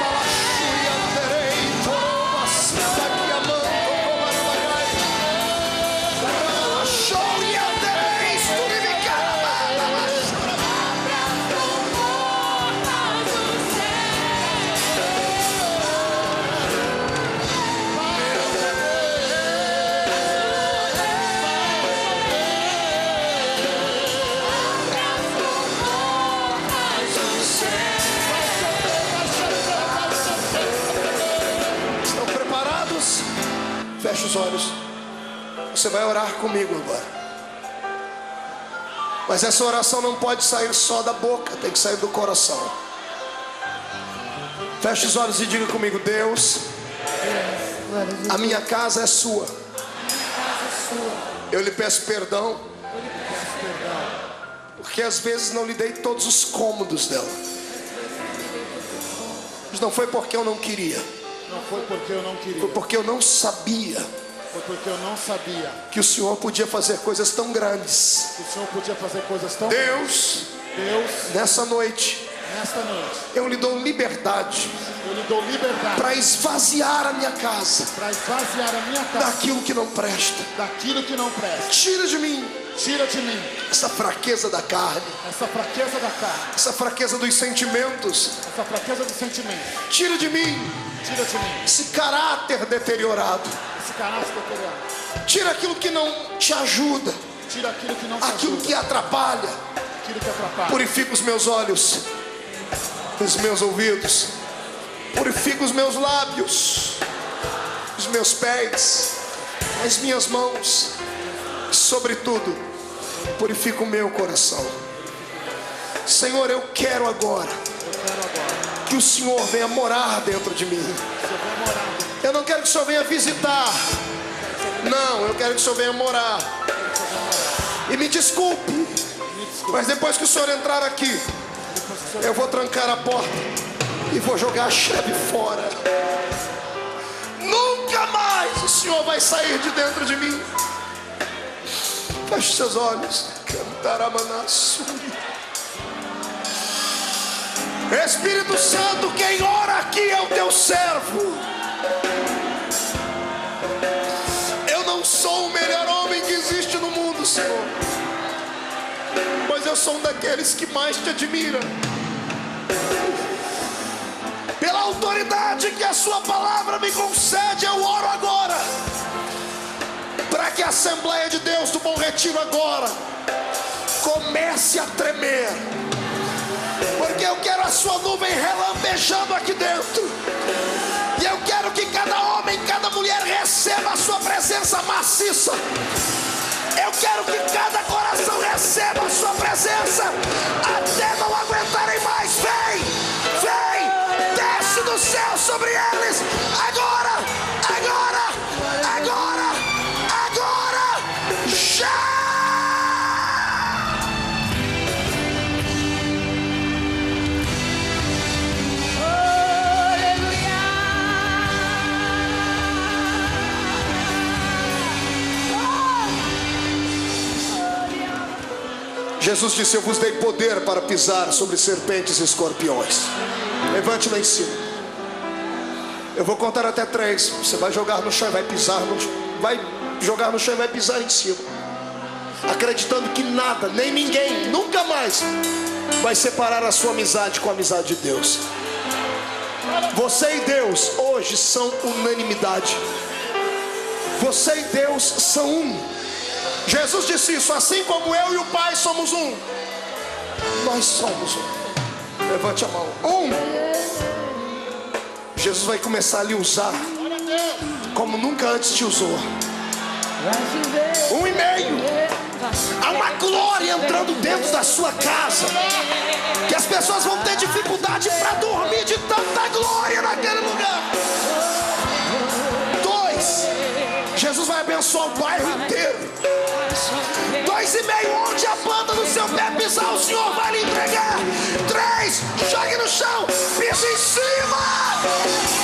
Você vai orar comigo agora. Mas essa oração não pode sair só da boca, tem que sair do coração. Feche os olhos e diga comigo: Deus, a minha casa é sua. Eu lhe peço perdão, porque às vezes não lhe dei todos os cômodos dela. Mas não foi porque eu não queria. Não foi porque eu não queria. Foi porque eu não sabia. Foi porque eu não sabia Que o Senhor podia fazer coisas tão grandes. que o Senhor podia fazer coisas tão Deus, Deus, nessa noite, nesta noite, eu lhe dou liberdade eu lhe dou liberdade para esvaziar a minha casa para esvaziar a minha casa daquilo que não presta. daquilo que não presta. Tira de mim Tira de mim essa fraqueza da carne, essa fraqueza da carne, essa fraqueza dos sentimentos. essa fraqueza do sentimento. Tira de mim Tira de mim esse caráter deteriorado. esse caráter deteriorado. Tira aquilo que não te ajuda, Tira aquilo que não te aquilo ajuda, que atrapalha. aquilo que atrapalha. Purifica os meus olhos, os meus ouvidos, purifica os meus lábios, os meus pés, as minhas mãos, sobretudo, purifica o meu coração. Senhor, eu quero agora que o Senhor venha morar dentro de mim. Eu não quero que o Senhor venha visitar, não, eu quero que o Senhor venha morar. E me desculpe, mas depois que o Senhor entrar aqui, eu vou trancar a porta e vou jogar a chave fora. Nunca mais o Senhor vai sair de dentro de mim. Feche seus olhos. Espírito Santo, quem ora aqui é o teu servo. Eu não sou o melhor homem que existe no mundo, Senhor, mas eu sou um daqueles que mais te admira. Pela autoridade que a sua palavra me concede, eu oro agora para que a Assembleia de Deus do Bom Retiro agora comece a tremer, porque eu quero a sua nuvem relampejando aqui dentro, e eu quero que cada homem, cada mulher receba a sua presença maciça. Eu quero que cada coração receba a sua presença até não aguentarem mais. Vem, vem, desce do céu sobre eles, agora, agora, agora, agora, já! Jesus disse: eu vos dei poder para pisar sobre serpentes e escorpiões. Levante lá em cima. Eu vou contar até 3. Você vai jogar no chão e vai pisar no chão. Vai jogar no chão e vai pisar em cima, acreditando que nada, nem ninguém, nunca mais vai separar a sua amizade com a amizade de Deus. Você e Deus hoje são unanimidade. Você e Deus são um. Jesus disse isso: assim como eu e o Pai somos um, nós somos um. Levante a mão. Um. Jesus vai começar a lhe usar como nunca antes te usou. 1,5. Há uma glória entrando dentro da sua casa, que as pessoas vão ter dificuldade para dormir de tanta glória naquele lugar. 2. Jesus vai abençoar o bairro inteiro. 2,5. Onde a planta do seu pé pisar, o Senhor vai lhe entregar. 3. Jogue no chão, pisa em cima.